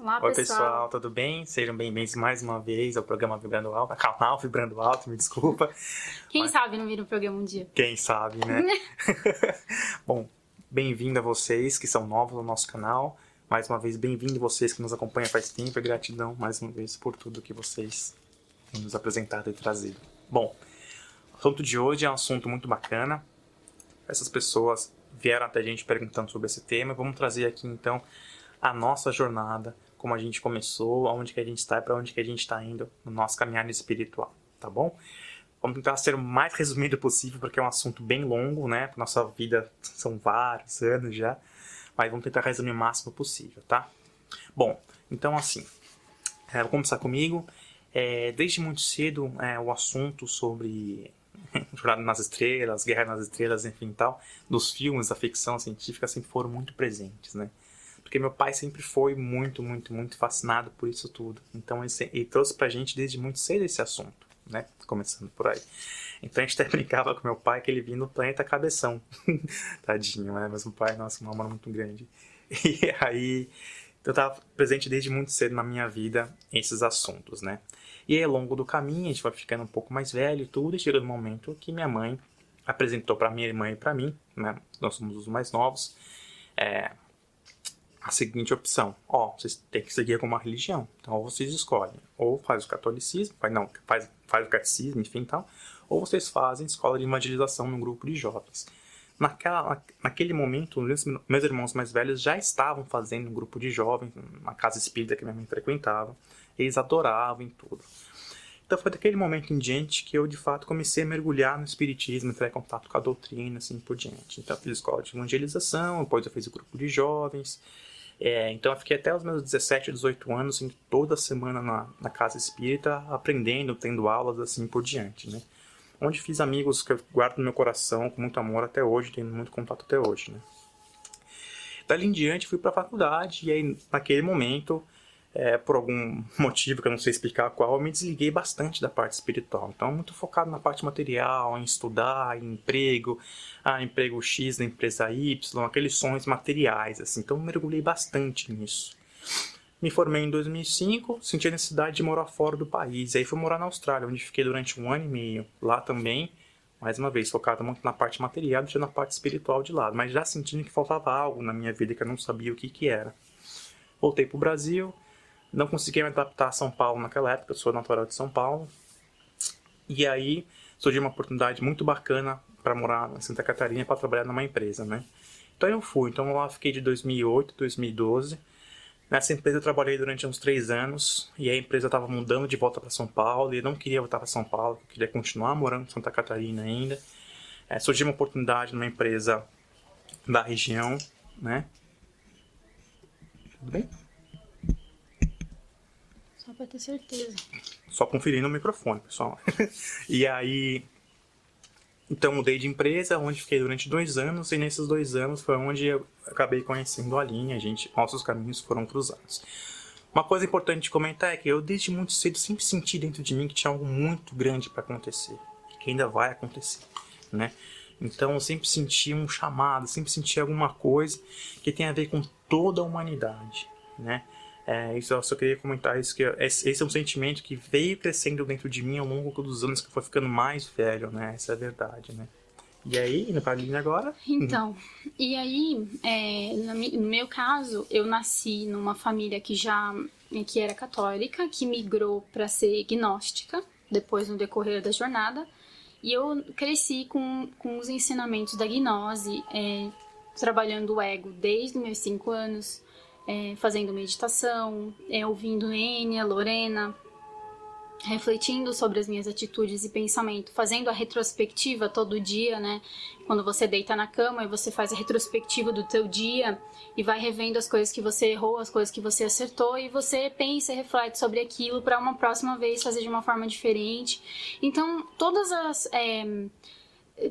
Olá, Oi pessoal. pessoal, tudo bem? Sejam bem-vindos mais uma vez ao programa Vibrando Alto, canal Vibrando Alto, me desculpa. Quem sabe não vira um programa um dia? Quem sabe, né? Bom, bem-vindo a vocês que são novos no nosso canal. Mais uma vez, bem-vindo vocês que nos acompanham faz tempo e gratidão mais uma vez por tudo que vocês têm nos apresentado e trazido. Bom, o assunto de hoje é um assunto muito bacana. Essas pessoas vieram até a gente perguntando sobre esse tema. Vamos trazer aqui então a nossa jornada, como a gente começou, aonde que a gente está e para onde que a gente está indo no nosso caminhar espiritual, tá bom? Vamos tentar ser o mais resumido possível, porque é um assunto bem longo, né? Nossa vida são vários anos já, mas vamos tentar resumir o máximo possível, tá? Bom, então assim, vou começar comigo. Desde muito cedo, o assunto sobre Jornada nas Estrelas, Guerra nas Estrelas, enfim tal, dos filmes, da ficção científica sempre foram muito presentes, né? Porque meu pai sempre foi muito fascinado por isso tudo. Então ele trouxe pra gente desde muito cedo esse assunto, né? Começando por aí. Então a gente até brincava com meu pai que ele vinha no planeta Cabeção. Tadinho, né? Mas meu pai, nossa, um amor muito grande. E aí, eu estava presente desde muito cedo na minha vida esses assuntos, né? E aí, ao longo do caminho, a gente vai ficando um pouco mais velho e tudo, e chega no momento que minha mãe apresentou para minha irmã e para mim, né? Nós somos os mais novos, a seguinte opção: vocês têm que seguir alguma religião, então ou vocês escolhem, ou faz o catolicismo, faz o catecismo, enfim tal, ou vocês fazem escola de evangelização num grupo de jovens. Naquele momento, meus irmãos mais velhos já estavam fazendo um grupo de jovens na casa espírita que minha mãe frequentava. Eles adoravam em tudo. Então foi daquele momento em diante que eu, de fato, comecei a mergulhar no espiritismo, entrar em contato com a doutrina, assim por diante. Então eu fiz escola de evangelização, depois eu fiz o grupo de jovens. Então eu fiquei até os meus 17, 18 anos, indo toda semana na casa espírita, aprendendo, tendo aulas, assim por diante, né? Onde fiz amigos que eu guardo no meu coração com muito amor até hoje, tenho muito contato até hoje, né? Dali em diante fui para a faculdade e aí naquele momento, por algum motivo que eu não sei explicar qual, eu me desliguei bastante da parte espiritual. Então muito focado na parte material, em estudar, em emprego, emprego X na empresa Y, aqueles sonhos materiais, assim. Então mergulhei bastante nisso. Me formei em 2005, senti a necessidade de morar fora do país. Aí fui morar na Austrália, onde fiquei durante 1 ano e meio. Lá também, mais uma vez, focado muito na parte material e na parte espiritual de lado. Mas já sentindo que faltava algo na minha vida que eu não sabia o que era. Voltei para o Brasil, não consegui me adaptar a São Paulo naquela época, eu sou natural de São Paulo. E aí surgiu uma oportunidade muito bacana para morar em Santa Catarina para trabalhar numa empresa, né? Então eu fui. Então lá fiquei de 2008 a 2012. Nessa empresa eu trabalhei durante uns 3 anos e a empresa estava mudando de volta para São Paulo e eu não queria voltar para São Paulo, eu queria continuar morando em Santa Catarina ainda. Surgiu uma oportunidade numa empresa da região, né? Tudo bem? Só pra ter certeza. Só conferindo o microfone, pessoal. E aí, então mudei de empresa, onde fiquei durante 2 anos, e nesses 2 anos foi onde eu acabei conhecendo a linha, nossos caminhos foram cruzados. Uma coisa importante de comentar é que eu desde muito cedo sempre senti dentro de mim que tinha algo muito grande para acontecer, que ainda vai acontecer, né? Então eu sempre senti um chamado, sempre senti alguma coisa que tem a ver com toda a humanidade, né? Isso eu só queria comentar isso, que esse é um sentimento que veio crescendo dentro de mim ao longo dos anos que eu fui ficando mais velho, né? Essa é a verdade, né? E aí, indo pra linha agora? Então, e aí, no meu caso, eu nasci numa família que era católica, que migrou para ser gnóstica, depois no decorrer da jornada, e eu cresci com os ensinamentos da gnose, trabalhando o ego desde meus 5 anos, fazendo meditação, ouvindo Enya, Lorena, refletindo sobre as minhas atitudes e pensamento, fazendo a retrospectiva todo dia, né? Quando você deita na cama e você faz a retrospectiva do teu dia e vai revendo as coisas que você errou, as coisas que você acertou, e você pensa e reflete sobre aquilo para uma próxima vez fazer de uma forma diferente. Então, todas as...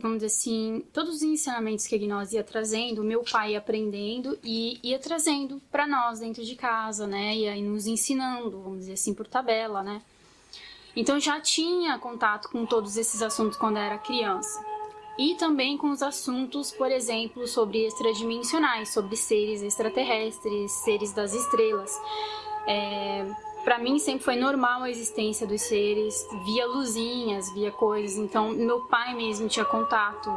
vamos dizer assim, todos os ensinamentos que a gnose ia trazendo, meu pai ia aprendendo e ia trazendo para nós dentro de casa, né? E aí nos ensinando, vamos dizer assim, por tabela, né? Então eu já tinha contato com todos esses assuntos quando eu era criança. E também com os assuntos, por exemplo, sobre extradimensionais, sobre seres extraterrestres, seres das estrelas. Pra mim sempre foi normal a existência dos seres, via luzinhas, via coisas. Então meu pai mesmo tinha contato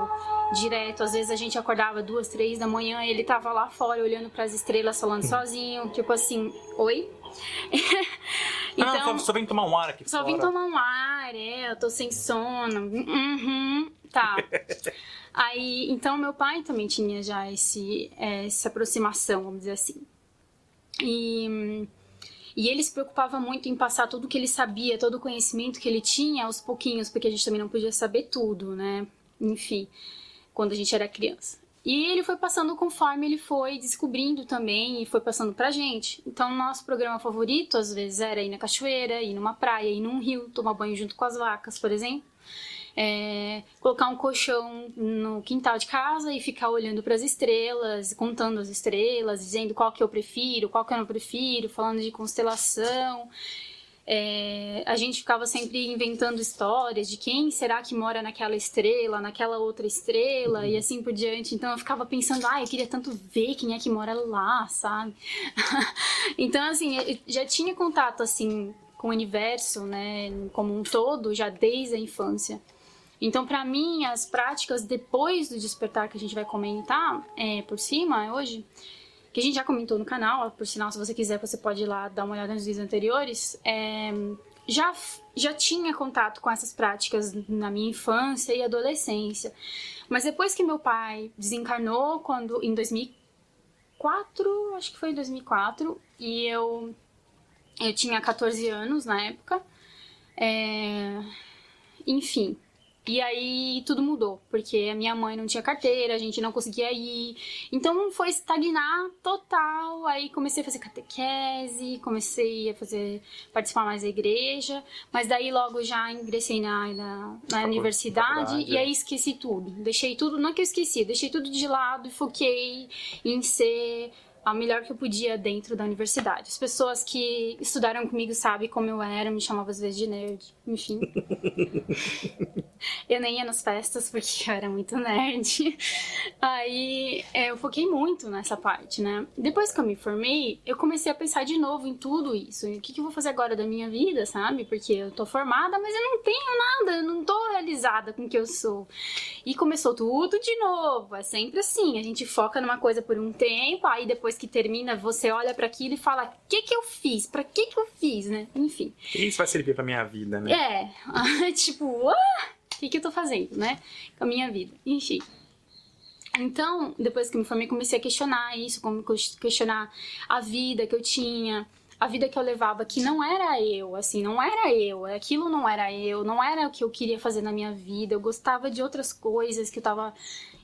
direto. Às vezes a gente acordava 2, 3 da manhã e ele tava lá fora olhando pras estrelas, falando sozinho, tipo assim, oi? Então, só vim tomar um ar aqui só fora. vim tomar um ar, eu tô sem sono. Tá. Aí, então meu pai também tinha já essa aproximação, vamos dizer assim. E ele se preocupava muito em passar tudo que ele sabia, todo o conhecimento que ele tinha aos pouquinhos, porque a gente também não podia saber tudo, né? Enfim, quando a gente era criança. E ele foi passando conforme ele foi descobrindo também e foi passando pra gente. Então, nosso programa favorito, às vezes, era ir na cachoeira, ir numa praia, ir num rio, tomar banho junto com as vacas, por exemplo. Colocar um colchão no quintal de casa e ficar olhando para as estrelas, contando as estrelas, dizendo qual que eu prefiro, qual que eu não prefiro, falando de constelação. A gente ficava sempre inventando histórias de quem será que mora naquela estrela, naquela outra estrela e assim por diante. Então eu ficava pensando, eu queria tanto ver quem é que mora lá, sabe? Então assim, eu já tinha contato assim com o universo, né, como um todo, já desde a infância. Então, para mim, as práticas depois do despertar, que a gente vai comentar por cima hoje, que a gente já comentou no canal, por sinal, se você quiser, você pode ir lá dar uma olhada nos vídeos anteriores, já tinha contato com essas práticas na minha infância e adolescência. Mas depois que meu pai desencarnou, em 2004, acho que foi em 2004, e eu tinha 14 anos na época, enfim... E aí tudo mudou, porque a minha mãe não tinha carteira, a gente não conseguia ir. Então foi estagnar total. Aí comecei a fazer catequese, comecei a participar mais da igreja. Mas daí logo já ingressei na universidade e aí esqueci tudo. Deixei tudo, não que eu esqueci, deixei tudo de lado e foquei em ser a melhor que eu podia dentro da universidade. As pessoas que estudaram comigo sabem como eu era, me chamavam às vezes de nerd, enfim. Eu nem ia nas festas porque eu era muito nerd. Aí eu foquei muito nessa parte, né? Depois que eu me formei, eu comecei a pensar de novo em tudo isso. O que eu vou fazer agora da minha vida, sabe? Porque eu tô formada, mas eu não tenho nada, eu não tô realizada com o que eu sou. E começou tudo de novo. É sempre assim, a gente foca numa coisa por um tempo, aí depois que termina, você olha pra aquilo e fala, o que eu fiz? Pra que eu fiz, né? Enfim. Isso vai servir pra minha vida, né? Tipo, o que eu tô fazendo, né? Com a minha vida. Enfim. Então, depois que me formei, comecei a questionar isso, questionar a vida que eu tinha, a vida que eu levava, que não era eu, assim, não era eu, aquilo não era eu, não era o que eu queria fazer na minha vida, eu gostava de outras coisas que eu tava,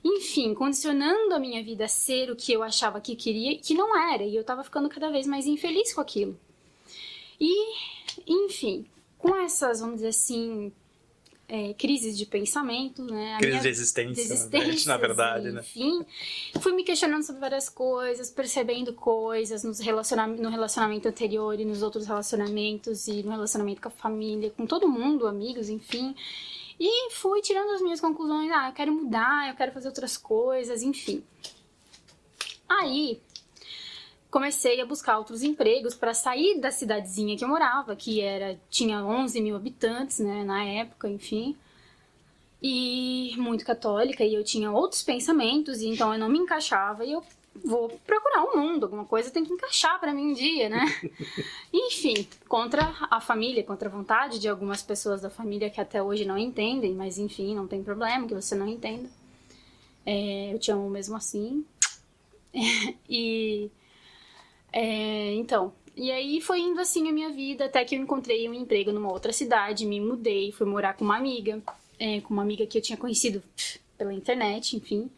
enfim, condicionando a minha vida a ser o que eu achava que queria, que não era, e eu tava ficando cada vez mais infeliz com aquilo. E, enfim, com essas, vamos dizer assim, crises de pensamento, né? Crise de existência, na verdade, enfim, né? Fui me questionando sobre várias coisas, percebendo coisas no relacionamento anterior e nos outros relacionamentos e no relacionamento com a família, com todo mundo, amigos, enfim. E fui tirando as minhas conclusões, eu quero mudar, eu quero fazer outras coisas, enfim. Aí, comecei a buscar outros empregos para sair da cidadezinha que eu morava, que tinha 11 mil habitantes, né, na época, enfim, e muito católica, e eu tinha outros pensamentos, e então eu não me encaixava, e eu vou procurar um mundo, alguma coisa tem que encaixar para mim um dia, né? Enfim, contra a família, contra a vontade de algumas pessoas da família que até hoje não entendem, mas enfim, não tem problema que você não entenda. Eu te amo mesmo assim. Então, e aí foi indo assim a minha vida, até que eu encontrei um emprego numa outra cidade, me mudei, fui morar com uma amiga que eu tinha conhecido pela internet, enfim,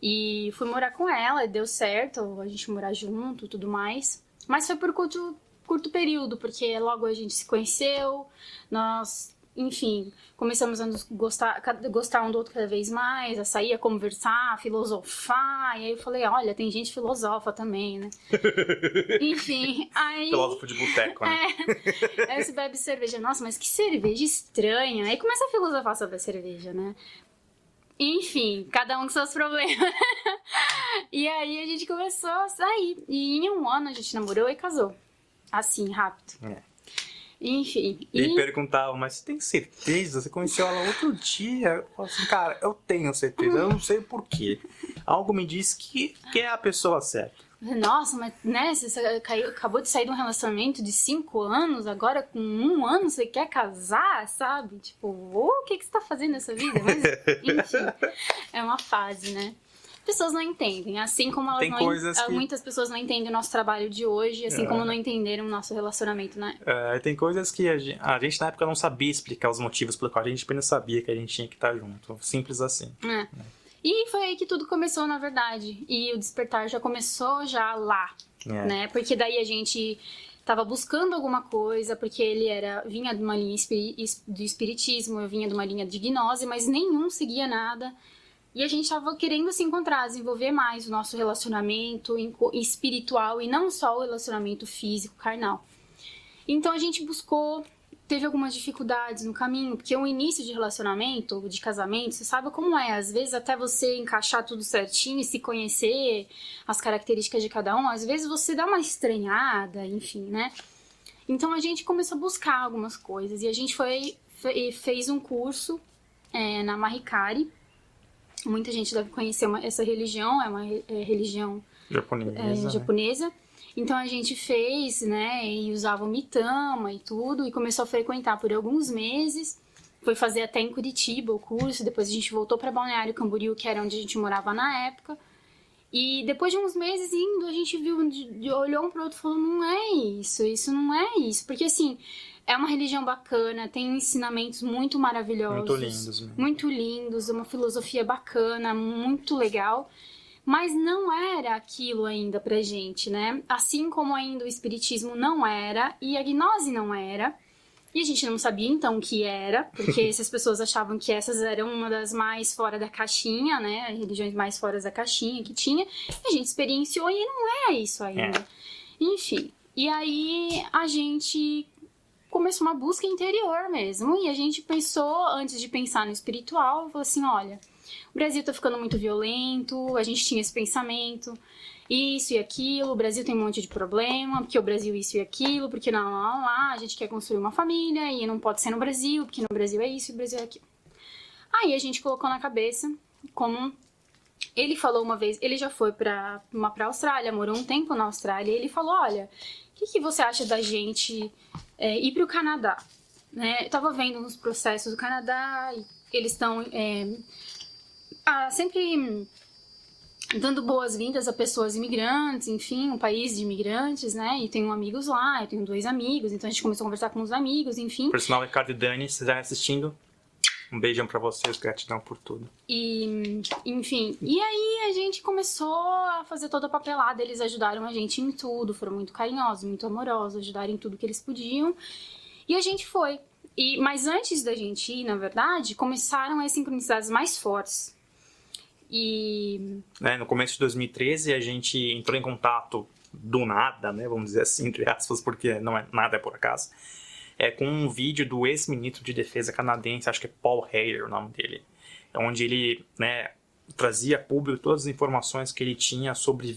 e fui morar com ela, deu certo, a gente morar junto, tudo mais, mas foi por curto período, porque logo a gente se conheceu, nós... Enfim, começamos a nos gostar um do outro cada vez mais, a sair, a conversar, a filosofar. E aí eu falei, olha, tem gente filosofa também, né? Enfim, aí... Filósofo de boteco, né? Aí você bebe cerveja. Nossa, mas que cerveja estranha. Aí começa a filosofar sobre a cerveja, né? Enfim, cada um com seus problemas. E aí a gente começou a sair. E em um ano a gente namorou e casou. assim, rápido. Enfim. E perguntava, mas você tem certeza? Você conheceu ela outro dia? Eu falava assim, cara, eu tenho certeza, eu não sei porquê. Algo me diz que é a pessoa certa. Nossa, mas né, você acabou de sair de um relacionamento de 5 anos, agora com 1 ano você quer casar, sabe? Tipo, o que você tá fazendo nessa vida? Mas, enfim, é uma fase, né? Pessoas não entendem, assim como muitas pessoas não entendem o nosso trabalho de hoje, assim como não entenderam o nosso relacionamento, né? Tem coisas que a gente na época não sabia explicar os motivos pelo qual a gente apenas sabia que a gente tinha que estar junto, simples assim. E foi aí que tudo começou, na verdade, e o despertar já começou já lá, né? Porque daí a gente tava buscando alguma coisa, porque ele vinha de uma linha do espiritismo, eu vinha de uma linha de gnose, mas nenhum seguia nada. E a gente estava querendo se encontrar, desenvolver mais o nosso relacionamento espiritual e não só o relacionamento físico, carnal. Então a gente teve algumas dificuldades no caminho, porque o início de relacionamento, de casamento, você sabe como é. Às vezes até você encaixar tudo certinho e se conhecer as características de cada um, às vezes você dá uma estranhada, enfim, né? Então a gente começou a buscar algumas coisas e a gente fez um curso na Mahikari. Muita gente deve conhecer essa religião, é uma religião japonesa. Então a gente fez, né, e usava o mitama e tudo, e começou a frequentar por alguns meses. Foi fazer até em Curitiba o curso, depois a gente voltou para Balneário Camboriú, que era onde a gente morava na época. E depois de uns meses indo, a gente olhou um pro outro e falou, não é isso não é isso. Porque assim, é uma religião bacana, tem ensinamentos muito maravilhosos. Muito lindos mesmo. Muito lindos, uma filosofia bacana, muito legal. Mas não era aquilo ainda pra gente, né? Assim como ainda o espiritismo não era, e a gnose não era. E a gente não sabia então o que era, porque essas pessoas achavam que essas eram uma das mais fora da caixinha, né? As religiões mais fora da caixinha que tinha. E a gente experienciou e não é isso ainda. Enfim, e aí a gente começou uma busca interior mesmo. E a gente pensou, antes de pensar no espiritual, falou assim, olha, o Brasil tá ficando muito violento, a gente tinha esse pensamento, isso e aquilo, o Brasil tem um monte de problema, porque o Brasil isso e aquilo, porque lá, a gente quer construir uma família e não pode ser no Brasil, porque no Brasil é isso e no Brasil é aquilo. Aí a gente colocou na cabeça, como ele falou uma vez, ele já foi pra Austrália, morou um tempo na Austrália, e ele falou, olha, o que você acha da gente ir pro Canadá? Né? Eu tava vendo uns processos do Canadá, e eles estão sempre dando boas-vindas a pessoas imigrantes, enfim, um país de imigrantes, né? E tenho amigos lá, eu tenho 2 amigos, então a gente começou a conversar com os amigos, enfim. Personal Ricardo e Dani, se estiverem assistindo, um beijão pra vocês, gratidão por tudo. E, enfim, e aí a gente começou a fazer toda a papelada, eles ajudaram a gente em tudo, foram muito carinhosos, muito amorosos, ajudaram em tudo que eles podiam, e a gente foi. Mas antes da gente ir, na verdade, começaram as sincronicidades mais fortes. E no começo de 2013 a gente entrou em contato do nada, né, vamos dizer assim, entre aspas, porque nada é por acaso, com um vídeo do ex-ministro de defesa canadense, acho que é Paul Heyler o nome dele, onde ele, né, trazia a público todas as informações que ele tinha sobre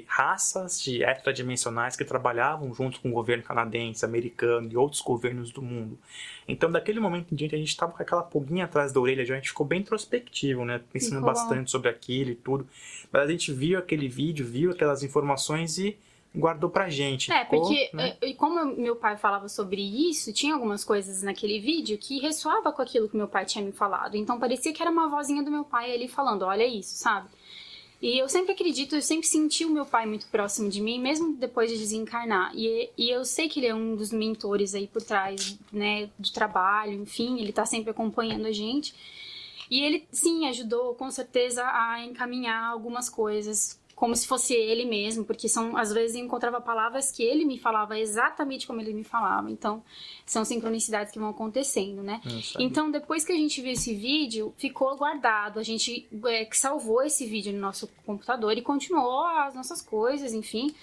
raças extradimensionais que trabalhavam junto com o governo canadense, americano e outros governos do mundo. Então, daquele momento em diante, a gente estava com aquela pulguinha atrás da orelha, a gente ficou bem introspectivo, né? Pensando bastante sobre aquilo e tudo. Mas a gente viu aquele vídeo, viu aquelas informações e guardou pra gente. Porque, né? E como meu pai falava sobre isso, tinha algumas coisas naquele vídeo que ressoava com aquilo que meu pai tinha me falado. Então, parecia que era uma vozinha do meu pai ali falando, olha isso, sabe? E eu sempre acredito, eu sempre senti o meu pai muito próximo de mim, mesmo depois de desencarnar. E eu sei que ele é um dos mentores aí por trás, né, do trabalho, enfim, ele tá sempre acompanhando a gente. E ele, sim, ajudou com certeza a encaminhar algumas coisas, como se fosse ele mesmo, porque às vezes eu encontrava palavras que ele me falava exatamente como ele me falava. Então, são sincronicidades que vão acontecendo, né? Então, depois que a gente viu esse vídeo, ficou guardado. A gente salvou esse vídeo no nosso computador e continuou as nossas coisas, enfim.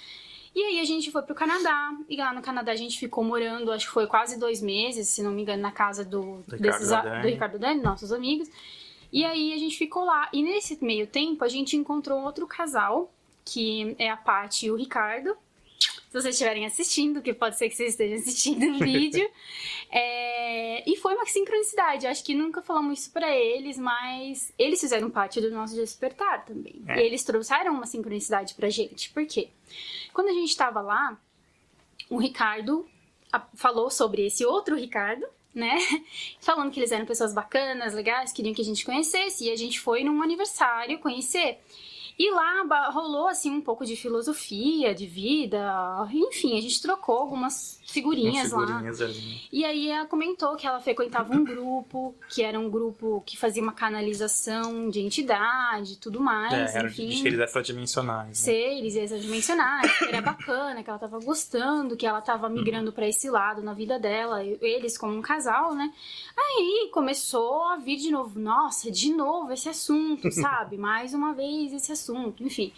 E aí a gente foi pro Canadá. E lá no Canadá a gente ficou morando, acho que foi quase 2 meses, se não me engano, na casa do Ricardo Dani, nossos amigos. E aí a gente ficou lá. E nesse meio tempo a gente encontrou outro casal, que é a Paty e o Ricardo. se vocês estiverem assistindo, que pode ser que vocês estejam assistindo o vídeo. E foi uma sincronicidade. Eu acho que nunca falamos isso pra eles, mas eles fizeram parte do nosso despertar também. E eles trouxeram uma sincronicidade pra gente. Por quê? Quando a gente tava lá, o Ricardo falou sobre esse outro Ricardo, né? Falando que eles eram pessoas bacanas, legais, queriam que a gente conhecesse. E a gente foi num aniversário conhecer. E lá rolou, assim, um pouco de filosofia, de vida, enfim, a gente trocou algumas figurinhas lá. Ali. E aí ela comentou que ela frequentava um grupo, que era um grupo que fazia uma canalização de entidade e tudo mais, enfim. De seres extradimensionais. Né? Seres extradimensionais, que era bacana, que ela tava gostando, que ela tava migrando pra esse lado na vida dela, eles como um casal, né? Aí começou a vir de novo, nossa, de novo esse assunto, sabe? Mais uma vez esse assunto, enfim.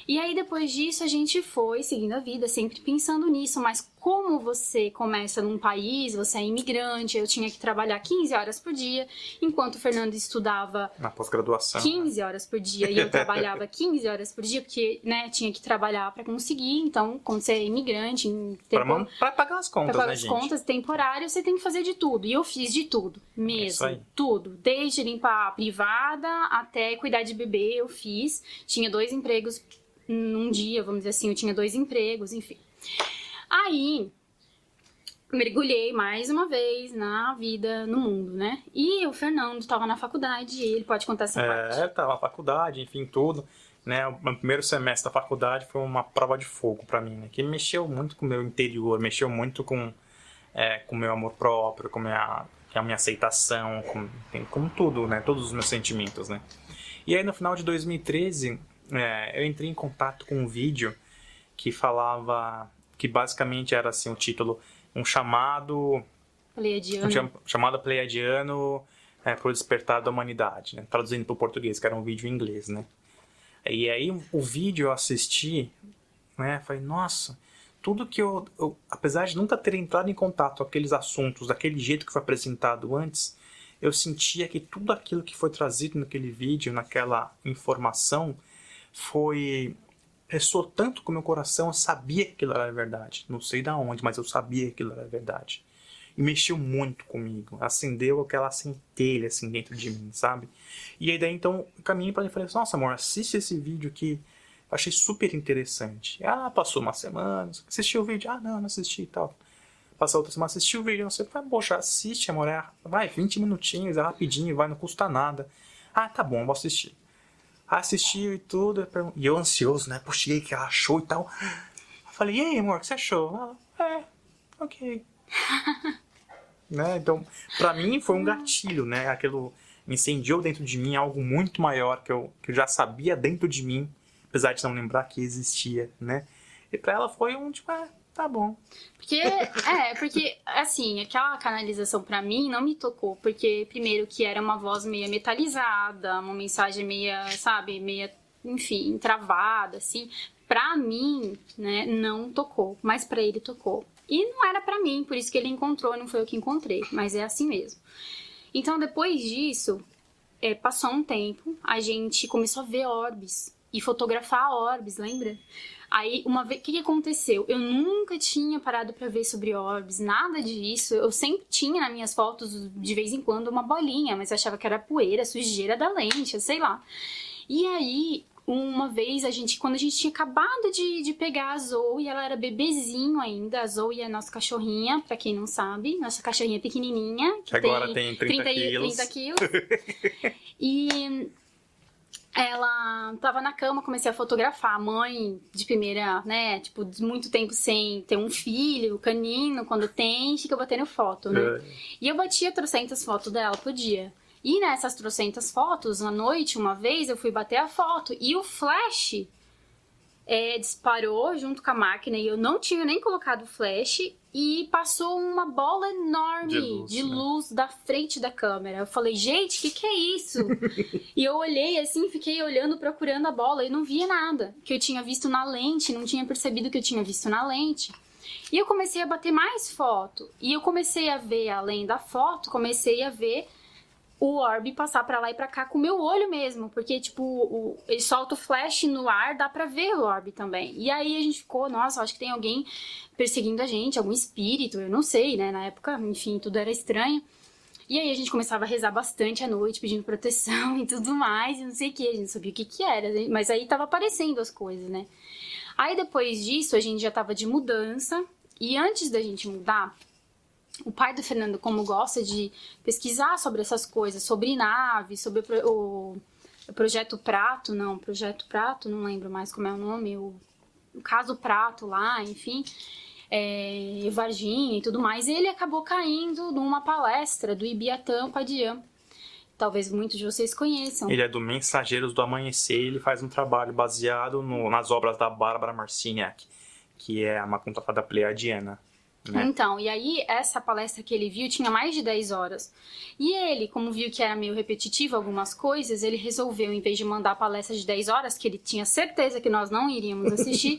E aí depois disso a gente foi seguindo a vida, sempre pensando nisso, mas como você começa num país, você é imigrante, eu tinha que trabalhar 15 horas por dia, enquanto o Fernando estudava na pós-graduação 15 horas por dia e eu trabalhava 15 horas por dia, porque, né, tinha que trabalhar pra conseguir. Então, quando você é imigrante, pra pagar as contas, pra pagar né, as gente? contas temporárias, você tem que fazer de tudo. E eu fiz de tudo, mesmo. Tudo. Desde limpar a privada até cuidar de bebê, eu fiz. Tinha 2 empregos num dia, vamos dizer assim, eu tinha 2 empregos, enfim. Aí, mergulhei mais uma vez na vida, no mundo, né? E o Fernando estava na faculdade, e ele pode contar essa parte. Tava na faculdade, enfim, tudo. Né? O meu primeiro semestre da faculdade foi uma prova de fogo pra mim, né? Que mexeu muito com o meu interior, mexeu muito com o meu amor próprio, com a minha aceitação, com tudo, né? Todos os meus sentimentos, né? E aí, no final de 2013, eu entrei em contato com um vídeo que falava... que basicamente era assim o título, um chamado pleiadiano para o despertar da humanidade, né? Traduzindo para o português, que era um vídeo em inglês, né? E aí o vídeo eu assisti, né? Falei, nossa, tudo que eu apesar de nunca ter entrado em contato com aqueles assuntos daquele jeito que foi apresentado antes, eu sentia que tudo aquilo que foi trazido naquele vídeo, naquela informação, ressoou tanto com o meu coração, eu sabia que aquilo era verdade. Não sei da onde, mas eu sabia que aquilo era verdade. E mexeu muito comigo. Acendeu aquela centelha assim dentro de mim, sabe? E aí daí então eu caminhei pra ele e falei, nossa amor, assiste esse vídeo aqui. Eu achei super interessante. Passou uma semana, assistiu o vídeo? Não assisti e tal. Passou outra semana, assisti o vídeo, não sei. Poxa, assiste amor, vai 20 minutinhos, é rapidinho, não custa nada. Tá bom, vou assistir. Assistiu e tudo, e eu ansioso, né? Poxa, e aí, que ela achou e tal. Eu falei, e aí, amor, o que você achou? Ela, ok. Né? Então, pra mim foi um gatilho, né? Aquilo incendiou dentro de mim algo muito maior que eu já sabia dentro de mim, apesar de não lembrar que existia, né? E pra ela foi um tipo, tá bom. Porque, assim, aquela canalização pra mim não me tocou. Porque, primeiro, que era uma voz meio metalizada, uma mensagem meia, sabe, meia, enfim, travada, assim. Pra mim, né, não tocou. Mas pra ele tocou. E não era pra mim, por isso que ele encontrou, não foi eu que encontrei. Mas é assim mesmo. Então, depois disso, passou um tempo, a gente começou a ver orbes. E fotografar orbes, lembra? Aí, uma vez, o que aconteceu? Eu nunca tinha parado pra ver sobre orbes, nada disso. Eu sempre tinha nas minhas fotos, de vez em quando, uma bolinha, mas eu achava que era poeira, sujeira da lente, sei lá. E aí, uma vez, quando a gente tinha acabado de pegar a Zoe, ela era bebezinho ainda, a Zoe é a nossa cachorrinha, pra quem não sabe, nossa cachorrinha pequenininha, que agora tem 30 quilos. 30 quilos. E... ela tava na cama, comecei a fotografar. A mãe de primeira, né? Tipo, de muito tempo sem ter um filho, canino, quando tem, fica batendo foto, né? E eu batia 300 fotos dela por dia. E nessas 300 fotos, à noite, uma vez, eu fui bater a foto. E o flash disparou junto com a máquina. E eu não tinha nem colocado o flash. E passou uma bola enorme de luz da frente da câmera. Eu falei, gente, o que é isso? E eu olhei assim, fiquei olhando, procurando a bola e não via nada que eu tinha visto na lente, não tinha percebido que eu tinha visto na lente. E eu comecei a bater mais foto. E eu comecei a ver, além da foto, comecei a ver o orbe passar pra lá e pra cá com o meu olho mesmo, porque, tipo, ele solta o flash no ar, dá pra ver o orbe também. E aí a gente ficou, nossa, acho que tem alguém perseguindo a gente, algum espírito, eu não sei, né, na época, enfim, tudo era estranho. E aí a gente começava a rezar bastante à noite, pedindo proteção e tudo mais, e não sei o que, a gente sabia o que era, mas aí tava aparecendo as coisas, né. Aí depois disso, a gente já tava de mudança, e antes da gente mudar, o pai do Fernando, como gosta de pesquisar sobre essas coisas, sobre naves, sobre o Projeto Prato, não lembro mais como é o nome, o caso Prato lá, enfim, Varginha e tudo mais, ele acabou caindo numa palestra do Ibiatã Padian. Talvez muitos de vocês conheçam. Ele é do Mensageiros do Amanhecer, ele faz um trabalho baseado nas obras da Bárbara Marciniak, que é uma contratada pleiadiana. Né? Então, e aí essa palestra que ele viu tinha mais de 10 horas. E ele, como viu que era meio repetitivo algumas coisas, ele resolveu, em vez de mandar a palestra de 10 horas, que ele tinha certeza que nós não iríamos assistir,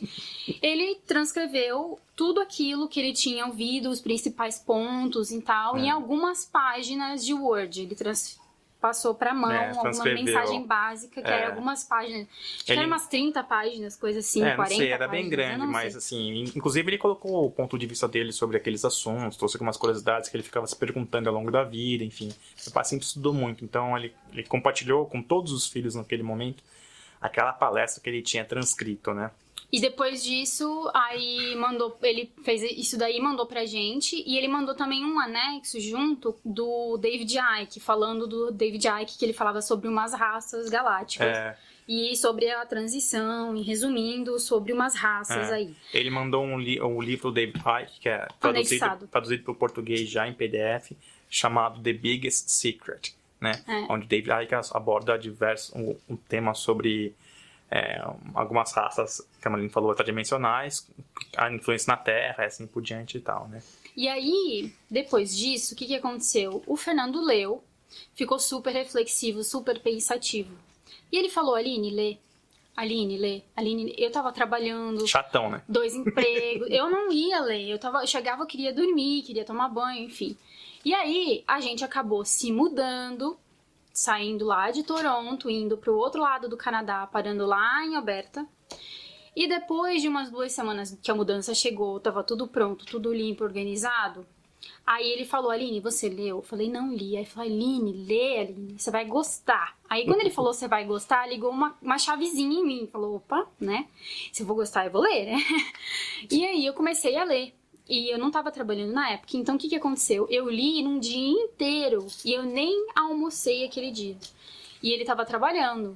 ele transcreveu tudo aquilo que ele tinha ouvido, os principais pontos e tal, em algumas páginas de Word. Ele passou pra mão alguma mensagem básica, que era algumas páginas. Acho que eram umas 30 páginas, coisa assim, 40 não sei, era páginas, bem grande, mas assim, inclusive ele colocou o ponto de vista dele sobre aqueles assuntos, trouxe algumas curiosidades que ele ficava se perguntando ao longo da vida, enfim. Meu pai sempre estudou muito, então ele compartilhou com todos os filhos naquele momento aquela palestra que ele tinha transcrito, né? E depois disso, aí ele fez isso daí, mandou pra gente, e ele mandou também um anexo junto do David Icke, falando do David Icke, que ele falava sobre umas raças galácticas. E sobre a transição, e resumindo, sobre umas raças aí. Ele mandou um livro do David Icke, que é traduzido para o português já em PDF, chamado The Biggest Secret, né? Onde David Icke aborda um tema sobre algumas raças, que a Marlene falou, extradimensionais, a influência na Terra, e assim por diante e tal, né? E aí, depois disso, o que aconteceu? O Fernando leu, ficou super reflexivo, super pensativo. E ele falou, Aline, lê. Aline, eu tava trabalhando... Chatão, né? 2 empregos. Eu não ia ler. Eu chegava, eu queria dormir, queria tomar banho, enfim. E aí, a gente acabou se mudando, saindo lá de Toronto, indo pro outro lado do Canadá, parando lá em Alberta. E depois de umas 2 semanas que a mudança chegou, tava tudo pronto, tudo limpo, organizado. Aí ele falou, Aline, você leu? Eu falei, não li. Aí ele falou, Aline, você vai gostar. Aí quando ele falou, você vai gostar, ligou uma chavezinha em mim. Falou, opa, né? Se eu vou gostar, eu vou ler, né? E aí eu comecei a ler. E eu não tava trabalhando na época, então o que aconteceu? Eu li num dia inteiro e eu nem almocei aquele dia. E ele tava trabalhando.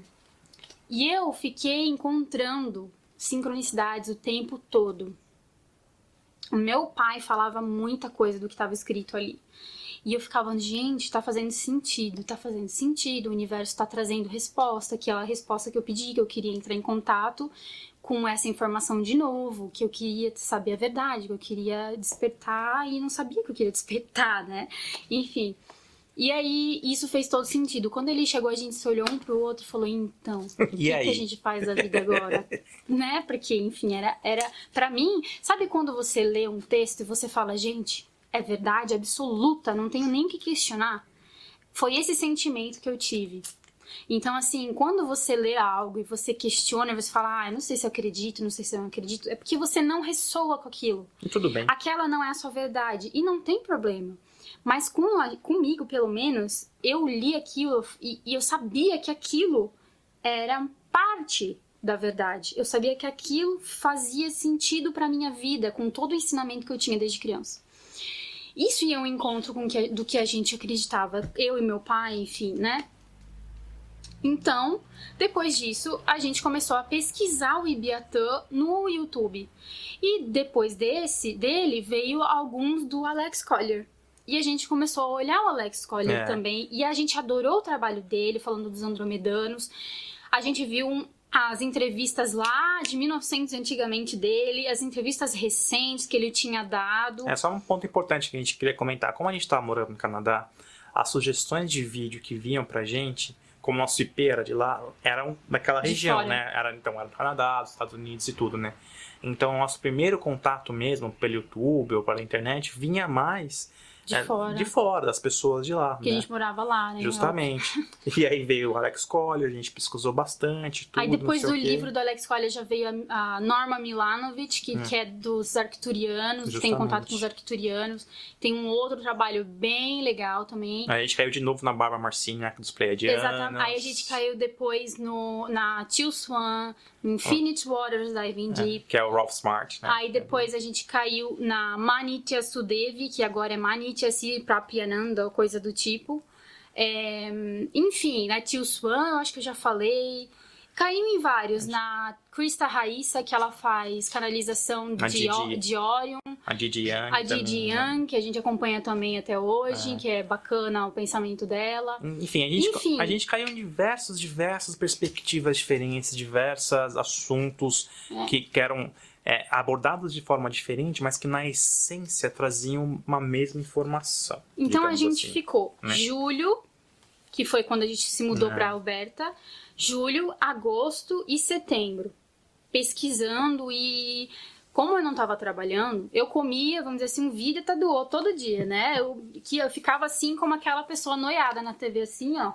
E eu fiquei encontrando sincronicidades o tempo todo. O meu pai falava muita coisa do que estava escrito ali. E eu ficava, gente, tá fazendo sentido, o universo tá trazendo resposta, aquela resposta que eu pedi, que eu queria entrar em contato com essa informação de novo, que eu queria saber a verdade, que eu queria despertar e não sabia que eu queria despertar, né? Enfim. E aí, isso fez todo sentido. Quando ele chegou, a gente se olhou um pro outro e falou, então, o que a gente faz da vida agora? Né? Porque, enfim, era pra mim, sabe quando você lê um texto e você fala, gente, é verdade absoluta, não tenho nem o que questionar? Foi esse sentimento que eu tive. Então, assim, quando você lê algo e você questiona, você fala, eu não sei se eu acredito, não sei se eu não acredito, é porque você não ressoa com aquilo. E tudo bem. Aquela não é a sua verdade. E não tem problema. Mas comigo, pelo menos, eu li aquilo e eu sabia que aquilo era parte da verdade. Eu sabia que aquilo fazia sentido pra minha vida, com todo o ensinamento que eu tinha desde criança. Isso ia ao encontro do que a gente acreditava, eu e meu pai, enfim, né? Então, depois disso, a gente começou a pesquisar o Ibiatã no YouTube. E depois dele, veio alguns do Alex Collier. E a gente começou a olhar o Alex Collier também. E a gente adorou o trabalho dele, falando dos andromedanos. A gente viu as entrevistas lá de 1900 antigamente dele, as entrevistas recentes que ele tinha dado. É só um ponto importante que a gente queria comentar. Como a gente estava morando no Canadá, as sugestões de vídeo que vinham pra gente, como nosso IP era de lá, eram daquela região, né? Era do Canadá, dos Estados Unidos e tudo, né? Então, nosso primeiro contato mesmo, pelo YouTube ou pela internet, vinha mais De fora. De fora, das pessoas de lá. Porque né? a gente morava lá, né? Justamente. E aí veio o Alex Collier, a gente pesquisou bastante, tudo, Aí depois não do sei o quê. livro do Alex Collier já veio a Norma Milanovic, que é dos arcturianos, tem contato com os arcturianos. Tem um outro trabalho bem legal também. Aí a gente caiu de novo na Barbara Marcini, né, dos Pleiadianos. Exatamente. Aí a gente caiu depois na Teal Swan, Infinite Waters Diving Deep. Que é o Rolf Smart, né? Aí depois a gente caiu na Manitya Sudevi, que agora é Manitya Si Prapyananda, ou coisa do tipo. Enfim, na Teal Swan, eu acho que eu já falei. Caiu em vários. Na Krista Raissa, que ela faz canalização de Orion. A Didi Young. A Didi Young, que a gente acompanha também até hoje, que é bacana o pensamento dela. Enfim, a gente caiu em diversas perspectivas diferentes, diversos assuntos que eram abordados de forma diferente, mas que na essência traziam uma mesma informação. Então a gente assim, ficou né? julho, que foi quando a gente se mudou para Alberta, julho, agosto e setembro, pesquisando. E como eu não estava trabalhando, eu comia, vamos dizer assim, um vídeo todo dia, né? Eu ficava assim como aquela pessoa noiada na TV, assim, ó.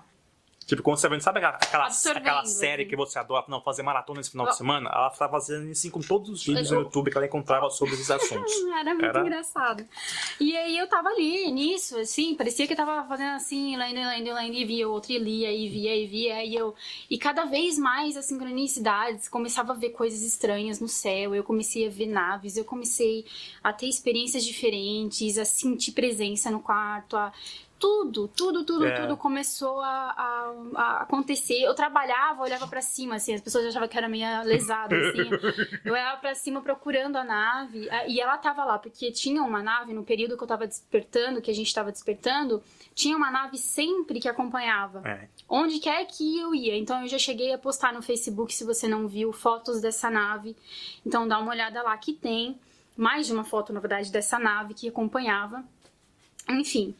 Tipo, quando você sabe aquela série assim. que você adora, não, fazer maratona nesse final de semana? Ela estava fazendo assim com todos os vídeos no YouTube que ela encontrava sobre esses assuntos. Era muito engraçado. E aí eu tava ali, nisso, assim, parecia que eu tava fazendo assim, lendo, e via outro, e lia, e via, e cada vez mais as sincronicidades, começava a ver coisas estranhas no céu, eu comecei a ver naves, eu comecei a ter experiências diferentes, a sentir presença no quarto, tudo começou a acontecer. Eu trabalhava, olhava pra cima, assim, as pessoas achavam que era meio lesada, assim. Eu olhava pra cima procurando a nave, e ela tava lá, porque tinha uma nave, no período que eu tava despertando, que a gente tava despertando, tinha uma nave sempre que acompanhava. Onde quer que eu ia. Então eu já cheguei a postar no Facebook, se você não viu, fotos dessa nave. Então dá uma olhada lá, que tem mais de uma foto, na verdade, dessa nave que acompanhava. Enfim,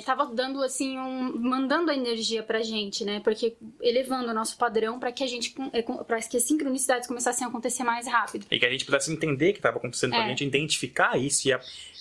tava dando assim, mandando a energia pra gente, né? Porque elevando o nosso padrão pra que para que as sincronicidades começassem a acontecer mais rápido. E que a gente pudesse entender o que estava acontecendo pra gente, identificar isso